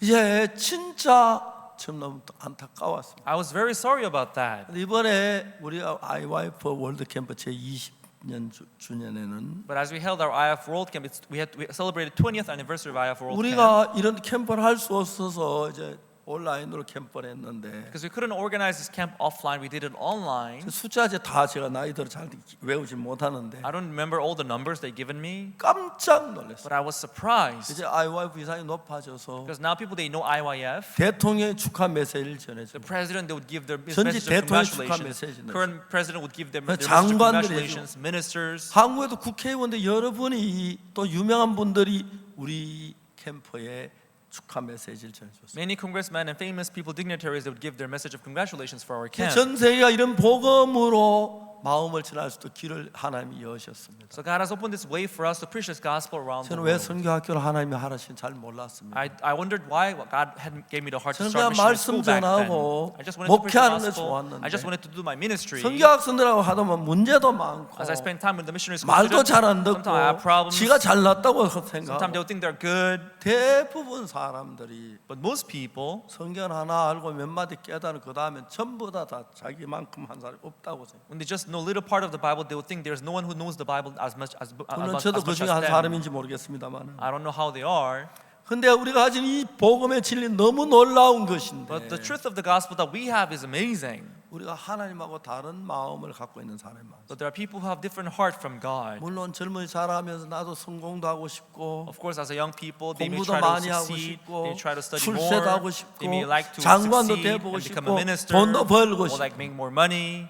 Speaker 1: 이제 진짜 참 너무 안타까웠습니다.
Speaker 2: I was very sorry about that.
Speaker 1: 이번에 우리가 아이와이프 월드 캠프 제 20년 주년에는
Speaker 2: But as we held our IF World Camp, we celebrated 20th anniversary of IF World Camp.
Speaker 1: 우리가 이런 캠프를 할 수 없어서 이제 온라인으로 캠프를 했는데
Speaker 2: Because we couldn't organize this camp offline, we did it online.
Speaker 1: 숫자 다 제가 나이대로 잘 외우지 못하는데
Speaker 2: I don't remember all the numbers they given me,
Speaker 1: 깜짝 놀랐어요.
Speaker 2: but I was surprised.
Speaker 1: 이제 아이와이프 이상이 높아져서
Speaker 2: Because now people they know IYF.
Speaker 1: 대통령의 축하 메시지를
Speaker 2: The
Speaker 1: 전해줍니다.
Speaker 2: president they would give their
Speaker 1: 전직
Speaker 2: message of
Speaker 1: 대통령 축하
Speaker 2: congratulations.
Speaker 1: 메시지는
Speaker 2: Current president would give them their message of
Speaker 1: 장관들이
Speaker 2: congratulations. Ministers.
Speaker 1: 한국에도 국회의원들 여러분이 또 유명한 분들이 우리 캠프에 축하 메시지를 전해줬어요.
Speaker 2: Many congressmen and famous people, dignitaries, they would give their message of congratulations for our camp.
Speaker 1: 전 세계가 이런 복음으로 마음을 전할 수도 길을 하나님이 여셨습니다.
Speaker 2: So God has opened this way for us to preach this gospel around the
Speaker 1: 저는 왜
Speaker 2: world.
Speaker 1: 선교학교를 하나님이 하라신 잘 몰랐습니다.
Speaker 2: I wondered why God had gave me the heart to
Speaker 1: 저는
Speaker 2: start
Speaker 1: 그냥
Speaker 2: missionary school
Speaker 1: 말씀
Speaker 2: back then.
Speaker 1: 전하고
Speaker 2: I just wanted to preach the
Speaker 1: 목회하는 데
Speaker 2: gospel.
Speaker 1: 좋았는데
Speaker 2: I just wanted to do my ministry.
Speaker 1: 선교학생들하고 하다 보면 문제도 많고
Speaker 2: As I spend time with the missionary school
Speaker 1: 말도
Speaker 2: students,
Speaker 1: 잘 안 듣고
Speaker 2: sometimes I have problems.
Speaker 1: 지가 잘났다고
Speaker 2: Sometimes
Speaker 1: 생각하고
Speaker 2: they'll think they're good,
Speaker 1: 대부분 사람들이
Speaker 2: but most people,
Speaker 1: 성경 하나 알고 몇 마디 깨달은 그 다음에 전부 다 자기만큼 한 사람이 없다고 생각해요.
Speaker 2: when they just know a little part of the Bible, they will think there's no one who knows the Bible as much as
Speaker 1: 물론 저도 그 중에 한
Speaker 2: them.
Speaker 1: 사람인지 모르겠습니다만
Speaker 2: I don't know how they are,
Speaker 1: 근데 우리가 가진 이 복음의 진리 너무 놀라운 것인데
Speaker 2: but the truth of the gospel that we have is amazing.
Speaker 1: 우리가 하나님하고 다른 마음을 갖고 있는 사람이 많습니다.
Speaker 2: But there are people who have different heart from God.
Speaker 1: 물론 젊은이 자라면서 나도 성공도 하고 싶고
Speaker 2: Of course, as a young people, they may
Speaker 1: 공부도
Speaker 2: try to
Speaker 1: 많이 하고
Speaker 2: succeed,
Speaker 1: 싶고
Speaker 2: they try to study
Speaker 1: 출세도
Speaker 2: more,
Speaker 1: 하고 싶고
Speaker 2: they may like to
Speaker 1: 장관도
Speaker 2: succeed
Speaker 1: 돼보고
Speaker 2: and become
Speaker 1: 싶고
Speaker 2: a minister,
Speaker 1: 돈도 벌고
Speaker 2: or like
Speaker 1: 싶고
Speaker 2: make more money.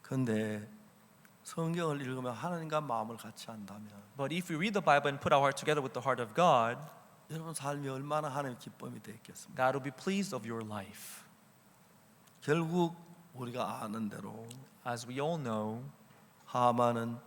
Speaker 1: 근데 성경을 읽으면 하나님과 마음을 같이 한다면
Speaker 2: But if we read the Bible and put our heart together with the heart of God,
Speaker 1: 여러분 삶이 얼마나 하나님의 기쁨이 되겠습니까?
Speaker 2: God will be pleased of your life.
Speaker 1: 결국 우리가 아는 대로
Speaker 2: As we all know,
Speaker 1: 하만은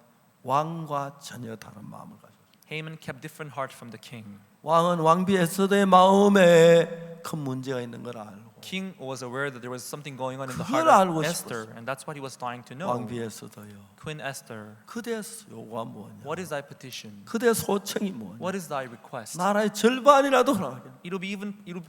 Speaker 1: 왕과 전혀 다른 마음을 가졌어요.
Speaker 2: Haman kept different heart from the king.
Speaker 1: 왕은 왕비 에스더의 마음에 큰 문제가 있는 걸 알고
Speaker 2: king was aware that there was something going on in the
Speaker 1: 그걸
Speaker 2: heart
Speaker 1: 알고
Speaker 2: of Esther,
Speaker 1: 싶었어요.
Speaker 2: and that's what he was dying to know.
Speaker 1: 왕비 에스더여,
Speaker 2: Queen Esther,
Speaker 1: 그대 요구가 뭐냐?
Speaker 2: what is thy petition?
Speaker 1: 그대 소청이 뭐냐?
Speaker 2: What is thy request?
Speaker 1: 나라의 절반이라도 나가게.
Speaker 2: It'll be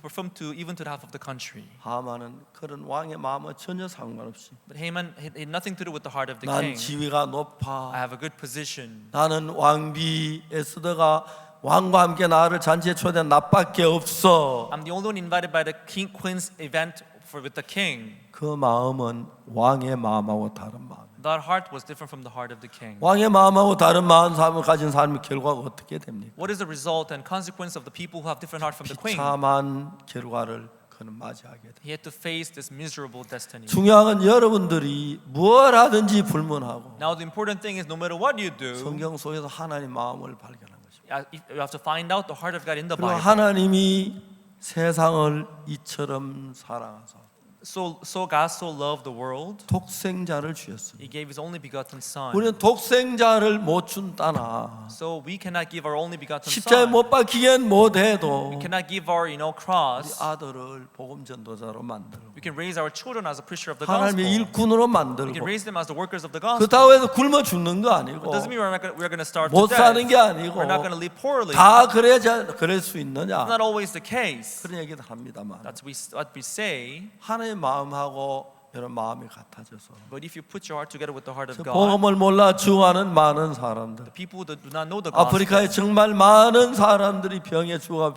Speaker 2: performed to even to the half of the country.
Speaker 1: 하만은 그런 왕의 마음과 전혀 상관없이
Speaker 2: But Haman had nothing to do with the heart of the
Speaker 1: 난
Speaker 2: king.
Speaker 1: 지위가
Speaker 2: I
Speaker 1: 높아.
Speaker 2: have a good position.
Speaker 1: 나는 왕비 에스더가 왕과 함께 나를 잔치에 초대한 나밖에 없어.
Speaker 2: I'm the only one invited by the queen's event with the king.
Speaker 1: 그 마음은 왕의 마음하고 다른 마음.
Speaker 2: That heart was different from the heart of the king.
Speaker 1: 왕의 마음하고 다른 마음을 가진 사람의 결과가 어떻게 됩니까?
Speaker 2: What is the result and consequence of the people who have different heart from the queen?
Speaker 1: 비참한 결과를 그는 맞이하게 돼.
Speaker 2: He had to face this miserable destiny.
Speaker 1: 중요한 건 여러분들이 뭘 하든지 불문하고
Speaker 2: Now the important thing is no matter what you do,
Speaker 1: 성경 속에서 하나님 마음을 발견한 것입니다.
Speaker 2: you have to find out the heart of God in the
Speaker 1: 그리고
Speaker 2: Bible.
Speaker 1: 하나님이 세상을 이처럼 사랑하사
Speaker 2: So God so loved the world,
Speaker 1: 독생자를 주셨습니다.
Speaker 2: He gave His only begotten Son.
Speaker 1: 우리는 독생자를 못 준다나
Speaker 2: So we cannot give our only begotten
Speaker 1: 십자에
Speaker 2: Son.
Speaker 1: 못 박히기엔 못해도
Speaker 2: We cannot give our
Speaker 1: 우리
Speaker 2: cross.
Speaker 1: 아들을 복음 전도자로 만들고
Speaker 2: We can raise our children as a preacher of the
Speaker 1: 하나님의
Speaker 2: gospel.
Speaker 1: 일꾼으로
Speaker 2: We
Speaker 1: 만들고
Speaker 2: can raise them as the workers of the
Speaker 1: 그
Speaker 2: gospel.
Speaker 1: 다음에서 굶어 죽는 거 아니고
Speaker 2: It doesn't mean we're going to starve
Speaker 1: 못
Speaker 2: to
Speaker 1: 사는
Speaker 2: death.
Speaker 1: 게 아니고
Speaker 2: We're not going to live poorly.
Speaker 1: 다 그럴 수 있느냐
Speaker 2: It's not always the case.
Speaker 1: 그런 얘기도 합니다만
Speaker 2: That's what we say.
Speaker 1: 하나님의 마음하고 여러분 마음이 같아져서
Speaker 2: But if you put your heart together with the heart of God,
Speaker 1: 복음을 몰라 죽어가는 많은 사람들
Speaker 2: people that do not know the gospel,
Speaker 1: 아프리카에 정말 많은 사람들이 병에 죽어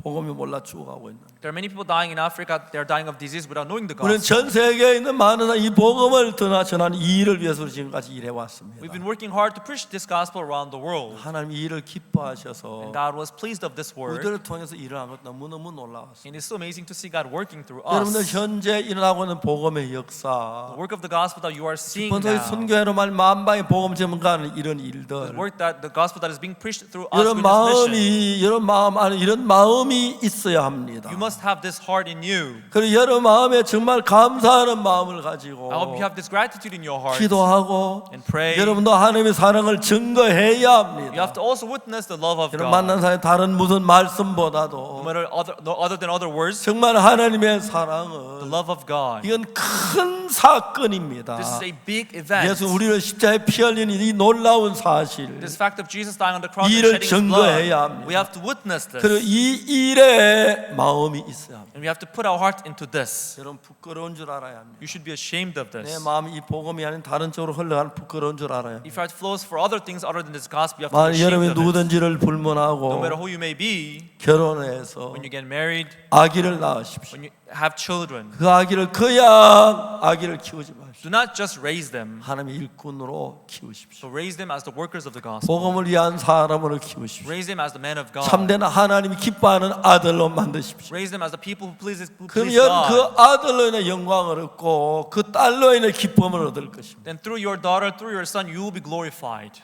Speaker 1: 복음이 몰라 죽어가고 있는
Speaker 2: there are many people dying in Africa. They are dying of disease without knowing the
Speaker 1: 우리는
Speaker 2: gospel.
Speaker 1: 전 세계에 있는 많은 사람 이 복음을 전하는 이 일을 위해서 지금까지 일해 왔습니다.
Speaker 2: We've been working hard to preach this gospel around the world.
Speaker 1: 하나님 이 일을 기뻐하셔서
Speaker 2: And God was pleased of this work.
Speaker 1: 우리들을 통해서 일을 한 것 너무너무 놀라웠습니다.
Speaker 2: And it's so amazing to see God working through
Speaker 1: 여러분들
Speaker 2: us.
Speaker 1: 현재 일어나고 있는 복음의
Speaker 2: The
Speaker 1: 역사
Speaker 2: work of the gospel that you are seeing
Speaker 1: 본토의
Speaker 2: now.
Speaker 1: 선교회로 말 만방의 복음 전문가는 이런
Speaker 2: The
Speaker 1: 일들
Speaker 2: work that the gospel that is being preached through us
Speaker 1: 이런
Speaker 2: with this mission.
Speaker 1: 마음이 이런 마음 안에 이런 마음이 있어야 합니다.
Speaker 2: You must have this heart in you.
Speaker 1: 그리고 여러 마음에 정말 감사하는 마음을 가지고
Speaker 2: I hope you have this gratitude in your heart.
Speaker 1: 기도하고
Speaker 2: And pray.
Speaker 1: 여러분도 하나님의 사랑을 증거해야
Speaker 2: You
Speaker 1: 합니다.
Speaker 2: have to also witness the love of
Speaker 1: 여러분
Speaker 2: God.
Speaker 1: 만난 사람이 다른 무슨
Speaker 2: No
Speaker 1: 말씀보다도
Speaker 2: matter other than other words,
Speaker 1: 정말 하나님의
Speaker 2: the
Speaker 1: 사랑은
Speaker 2: love of God.
Speaker 1: 이건 큰 사건입니다.
Speaker 2: This is a big event.
Speaker 1: 예수 우리를 십자가에 피 흘린 이 놀라운 사실
Speaker 2: This fact of Jesus dying on the cross and
Speaker 1: 이를
Speaker 2: shedding His blood.
Speaker 1: 증거해야 합니다.
Speaker 2: We have to witness this.
Speaker 1: 그리고 이 일에 마음이 있어야 합니다.
Speaker 2: And we have to put our heart into this.
Speaker 1: 여러분 부끄러운 줄 알아야 합니다.
Speaker 2: You should be ashamed of
Speaker 1: 내
Speaker 2: this.
Speaker 1: 마음이 이 복음이 아닌 다른 쪽으로 흘러가는 부끄러운 줄 알아야 합니다.
Speaker 2: If your heart flows for other things other than this gospel, you have to be
Speaker 1: 만약 여러분이
Speaker 2: ashamed of it.
Speaker 1: 누구든지를
Speaker 2: No
Speaker 1: 불문하고
Speaker 2: matter who you may be,
Speaker 1: 결혼해서
Speaker 2: when you get married,
Speaker 1: 아기를 낳으십시오.
Speaker 2: when you have children,
Speaker 1: 그 아기를 그냥 아기를 키우지 마십시오.
Speaker 2: do not just raise them,
Speaker 1: 하나님의 일꾼으로 키우십시오.
Speaker 2: but raise them as the workers of the gospel.
Speaker 1: 복음을 위한 사람으로 키우십시오.
Speaker 2: Raise them as the men of God.
Speaker 1: 참된 하나님이 기뻐하는 아들로 만드십시오.
Speaker 2: Raise them as the people who please
Speaker 1: 그럼
Speaker 2: God.
Speaker 1: 여러분 그 아들로 인해 영광을 얻고 그 딸로 인해 기쁨을 얻을 것입니다.
Speaker 2: Then through your daughter, through your son, you will be glorified.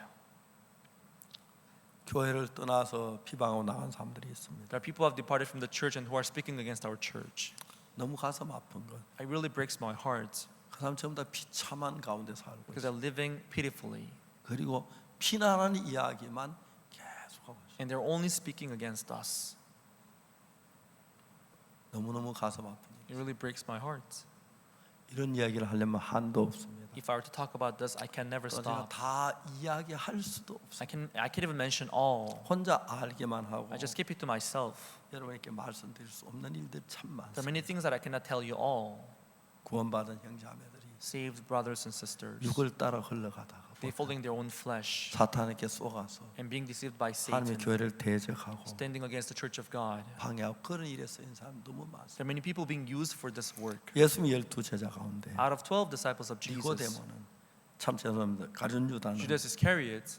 Speaker 1: 교회를 떠나서 비방하고 나간 사람들이 있습니다.
Speaker 2: There are people who have departed from the church and who are speaking against our church.
Speaker 1: 너무 가슴 아픈 것.
Speaker 2: It really breaks my heart
Speaker 1: 그 사람 전부 다 비참한 가운데 살고
Speaker 2: because
Speaker 1: 있어요.
Speaker 2: they're living pitifully
Speaker 1: 그리고 피난하는 이야기만 계속하고 있어요.
Speaker 2: and they're only speaking against us.
Speaker 1: 너무너무 가슴 아픕니다.
Speaker 2: It really breaks my heart.
Speaker 1: 이런 이야기를 하려면 한도 없습니다.
Speaker 2: If I were to talk about this, I can never
Speaker 1: 또 제가
Speaker 2: stop.
Speaker 1: 다 이야기할 수도 없어요.
Speaker 2: I can't even mention all.
Speaker 1: 혼자 알기만 하고
Speaker 2: I just keep it to myself.
Speaker 1: 여러분에게 말씀드릴 수 없는 일들이 참
Speaker 2: There are
Speaker 1: 많습니다.
Speaker 2: many things that I cannot tell you all.
Speaker 1: 구원받은 형제자매들이
Speaker 2: Saved brothers and sisters,
Speaker 1: 육을 따라 흘러가다가
Speaker 2: they following their own flesh
Speaker 1: 사탄에게 쏘가서
Speaker 2: and being deceived by
Speaker 1: 하나님의
Speaker 2: Satan,
Speaker 1: 교회를 대적하고
Speaker 2: standing against the church of God.
Speaker 1: 방해하고 그런 일에 쓰인 사람 너무 많습니다.
Speaker 2: There are many people being used for this work.
Speaker 1: 예수님 12 제자 가운데
Speaker 2: Out of 12 disciples of Jesus,
Speaker 1: 니고데모는 참 죄송합니다. 가룟 유다는
Speaker 2: Judas Iscariot,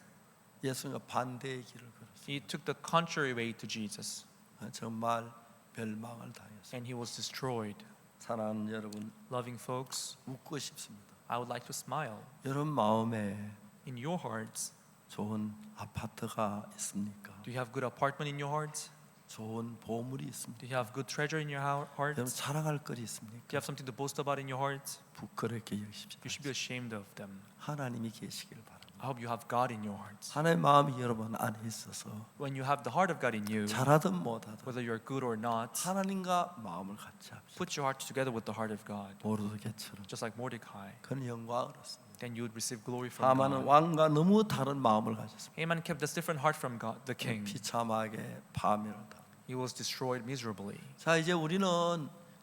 Speaker 1: 예수님과 반대의 길을 걸었어요.
Speaker 2: he took the contrary way to Jesus
Speaker 1: 정말 멸망을 당했어요.
Speaker 2: and he was destroyed.
Speaker 1: 사랑하는 여러분,
Speaker 2: Loving folks,
Speaker 1: 웃고 싶습니다.
Speaker 2: I would like to smile.
Speaker 1: 여러분 마음에
Speaker 2: In your hearts,
Speaker 1: 좋은 아파트가 있습니까?
Speaker 2: do you have good apartment in your hearts?
Speaker 1: 좋은 보물이 있습니까?
Speaker 2: Do you have good treasure in your
Speaker 1: 여러분
Speaker 2: hearts?
Speaker 1: 자랑할 것이
Speaker 2: Do
Speaker 1: 있습니까?
Speaker 2: you have something to boast about in your hearts?
Speaker 1: 부끄럽게 여기십시오.
Speaker 2: You should be ashamed of them.
Speaker 1: 하나님이 계시길 바랍니다.
Speaker 2: I hope you have God in your hearts.
Speaker 1: 하나님의 마음이 여러분 안에 있어서
Speaker 2: When you have the heart of God in you,
Speaker 1: 잘하든 못하든
Speaker 2: whether you're good or not,
Speaker 1: 하나님과 마음을 같이 합시다.
Speaker 2: put your heart together with the heart of God,
Speaker 1: 모르드게처럼
Speaker 2: just like Mordecai.
Speaker 1: 그는 영광을 얻습니다.
Speaker 2: Then you would receive glory from
Speaker 1: 하만은
Speaker 2: God.
Speaker 1: 왕과 너무 다른 마음을 가졌습니다.
Speaker 2: Haman kept this different heart from God, the king.
Speaker 1: 비참하게 파멸하다.
Speaker 2: He was destroyed miserably.
Speaker 1: 자, 이제 우리는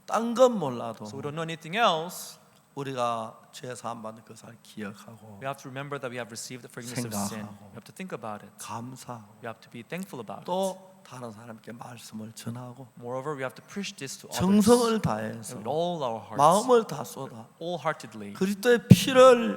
Speaker 1: 딴 건 몰라도
Speaker 2: So we don't know anything else.
Speaker 1: 우리가 죄 사함 받는 것을 기억하고
Speaker 2: We have to remember that we have received the forgiveness of sin.
Speaker 1: 생각하고.
Speaker 2: We have to think about it.
Speaker 1: 감사하고
Speaker 2: We have to be thankful about it.
Speaker 1: 또 다른 사람께 말씀을 전하고
Speaker 2: Moreover, we have to preach this to others
Speaker 1: 정성을 다해서
Speaker 2: with all our hearts,
Speaker 1: 마음을 다 쏟아
Speaker 2: wholeheartedly.
Speaker 1: 그리스도의 피를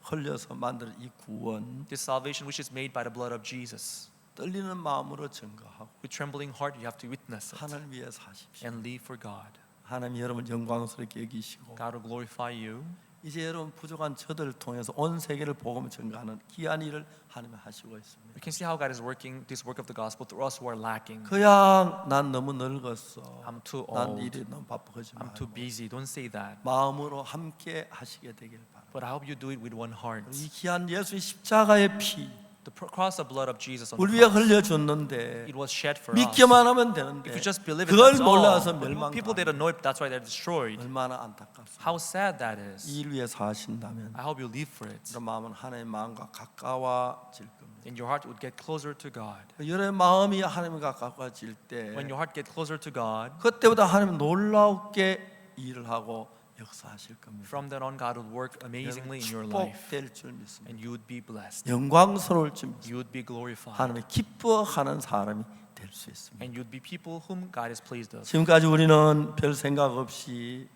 Speaker 1: 흘려서 만든 이 구원
Speaker 2: This salvation which is made by the blood of Jesus.
Speaker 1: 떨리는 마음으로 증거하고
Speaker 2: With trembling heart, you have to witness it
Speaker 1: 하나님 위해 사십시오.
Speaker 2: and live for God.
Speaker 1: 하나님 여러분 영광스럽게 여기시고
Speaker 2: God will glorify you.
Speaker 1: 이제 여러분 부족한 저들을 통해서 온 세계를 복음을 전가하는 귀한 일을 하나님 하시고 있습니다.
Speaker 2: We can see how God is working this work of the gospel through us who are lacking.
Speaker 1: 그냥 난 너무 늙었어.
Speaker 2: I'm too
Speaker 1: 난
Speaker 2: old.
Speaker 1: 일이 너무 바쁘지
Speaker 2: I'm too
Speaker 1: 말고
Speaker 2: busy. Don't say that.
Speaker 1: 마음으로 함께 하시게 되길 바랍니다.
Speaker 2: But I hope you do it with one heart.
Speaker 1: 이 귀한 예수의 십자가의 피
Speaker 2: The cross of blood of Jesus on
Speaker 1: 우리
Speaker 2: the
Speaker 1: 위해
Speaker 2: cross.
Speaker 1: 흘려줬는데
Speaker 2: It was shed for us.
Speaker 1: 믿기만 하면 되는데
Speaker 2: If you just believe it,
Speaker 1: 그걸
Speaker 2: that's
Speaker 1: 몰라서
Speaker 2: all. But
Speaker 1: 멸망.
Speaker 2: people that don't know it, that's why they're destroyed.
Speaker 1: 얼마나 안타깝습니다.
Speaker 2: How sad that is.
Speaker 1: 이 일 위해 사신다면
Speaker 2: I hope you live for it.
Speaker 1: 그런 마음은 하나님의 마음과 가까워질 겁니다.
Speaker 2: And your heart would get closer to God.
Speaker 1: 여러분의 마음이 하나님과 가까워질 때
Speaker 2: When your heart gets closer to God,
Speaker 1: 그때보다 하나님 놀랍게 일을 하고 역사하실 겁니다.
Speaker 2: from then on, God will work amazingly in your life.
Speaker 1: 축복될 줄 믿습니다.
Speaker 2: And you would be blessed.
Speaker 1: 영광스러울 줄 믿습니다.
Speaker 2: You would be glorified.
Speaker 1: 하나님의 기뻐하는 사람이 될 수 있습니다.
Speaker 2: And you'd be people whom God is pleased of.
Speaker 1: 지금까지 우리는 별 생각 없이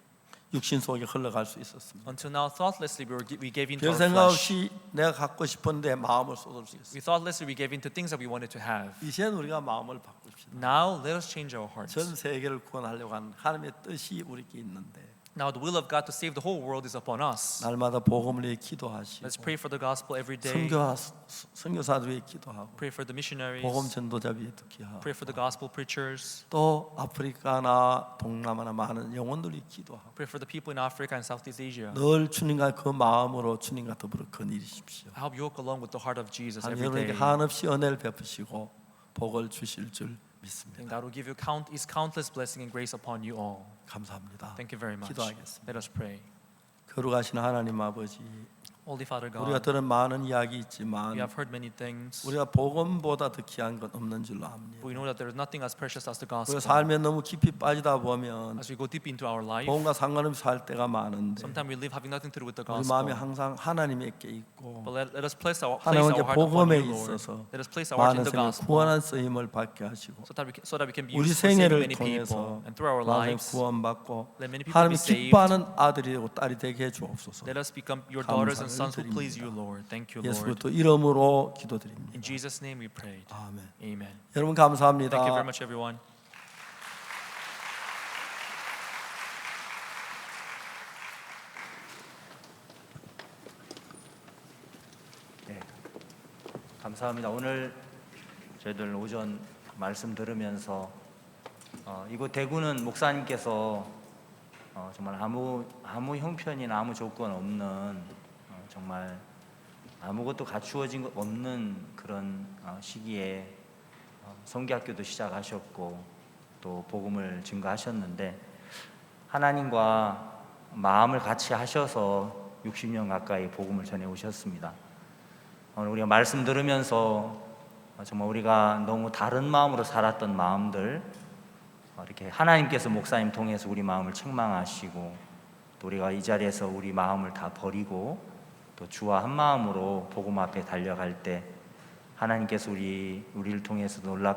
Speaker 1: 육신 속에 흘러갈 수 있었습니다.
Speaker 2: Until now, thoughtlessly, we gave in to
Speaker 1: 별
Speaker 2: our
Speaker 1: 생각
Speaker 2: flesh.
Speaker 1: 없이 내가 갖고 싶은데 마음을 쏟을 수 있어요.
Speaker 2: We thoughtlessly, we gave in to things that we wanted to have.
Speaker 1: 이제는 우리가 마음을 바꿉시다.
Speaker 2: Now, let us change our hearts.
Speaker 1: 전 세계를 구원하려고 하는 하나님의 뜻이 우리께 있는데
Speaker 2: Now, the will of God to save the whole world is upon us.
Speaker 1: 날마다 복음을 위해 기도하시고
Speaker 2: Let's pray for the gospel every day.
Speaker 1: 선교사들 위해 기도하고
Speaker 2: Pray for the missionaries.
Speaker 1: 복음 전도자 위해 기도하고
Speaker 2: Pray for the gospel preachers.
Speaker 1: 또 아프리카나 동남아나 많은 영혼들 위해 기도하고
Speaker 2: Pray for the people in Africa and Southeast Asia.
Speaker 1: 늘 주님과 그 마음으로 주님과 더불어 거니리십시오.
Speaker 2: I hope you walk along with the heart of Jesus
Speaker 1: 하나님
Speaker 2: every
Speaker 1: 여러분에게
Speaker 2: day.
Speaker 1: 한없이 은혜를 베푸시고 복을 주실 줄 믿습니다.
Speaker 2: And God will give you His countless blessing and grace upon you all.
Speaker 1: 감사합니다.
Speaker 2: Thank you very much.
Speaker 1: 기도하겠습니다.
Speaker 2: Let us pray.
Speaker 1: 거룩하신 하나님 아버지,
Speaker 2: Holy Father
Speaker 1: 우리가
Speaker 2: God,
Speaker 1: 들은 많은 이야기 있지만
Speaker 2: we have heard many things.
Speaker 1: 우리가 복음보다 더 귀한 건 없는 줄로 압니다.
Speaker 2: But we know that there is nothing as precious as the
Speaker 1: 우리가
Speaker 2: gospel.
Speaker 1: 삶에 너무 깊이 빠지다 보면
Speaker 2: As we go deep into our life,
Speaker 1: 복음과 상관없이 살 때가 많은데
Speaker 2: sometimes we live having nothing to do with the
Speaker 1: 우리 마음이
Speaker 2: gospel.
Speaker 1: 항상 하나님께 있고
Speaker 2: But let us place our
Speaker 1: 하나님께
Speaker 2: heart upon
Speaker 1: 복음에
Speaker 2: you, Lord.
Speaker 1: 있어서
Speaker 2: Let us place our heart in
Speaker 1: 많은
Speaker 2: the
Speaker 1: 생을
Speaker 2: gospel
Speaker 1: 구원한 쓰임을 받게 하시고
Speaker 2: so that we can be
Speaker 1: 우리
Speaker 2: used for saving
Speaker 1: 생애를
Speaker 2: many people.
Speaker 1: 통해서
Speaker 2: And through our
Speaker 1: 많은
Speaker 2: lives,
Speaker 1: 구원받고
Speaker 2: let many people
Speaker 1: 하나님이
Speaker 2: be saved.
Speaker 1: 기뻐하는 아들이고 딸이 되게 해 주옵소서.
Speaker 2: Let us become your daughters and
Speaker 1: 감사를
Speaker 2: sons who please you,
Speaker 1: 드립니다.
Speaker 2: Lord. Thank you,
Speaker 1: 예수
Speaker 2: Lord.
Speaker 1: 그리스도 이름으로 기도드립니다.
Speaker 2: In Jesus' name we prayed.
Speaker 1: 아멘.
Speaker 2: Amen.
Speaker 1: 여러분
Speaker 2: Thank you
Speaker 1: 감사합니다.
Speaker 2: very much, everyone.
Speaker 3: 네, 감사합니다. 오늘 저희들 오전 말씀 들으면서 이곳 대구는 목사님께서 정말 아무 형편이나 아무 조건 없는 정말 아무것도 갖추어진 것 없는 그런 시기에 성기학교도 시작하셨고 또 복음을 증거하셨는데 하나님과 마음을 같이 하셔서 60년 가까이 복음을 전해 오셨습니다. 오늘 우리가 말씀 들으면서 정말 우리가 너무 다른 마음으로 살았던 마음들 이렇게 하나님께서 목사님 통해서 우리 마음을 책망하시고 또 우리가 이 자리에서 우리 마음을 다 버리고 또 주와 한 마음으로 복음 앞에 달려갈 때 하나님께서 우리를 통해서 놀랍게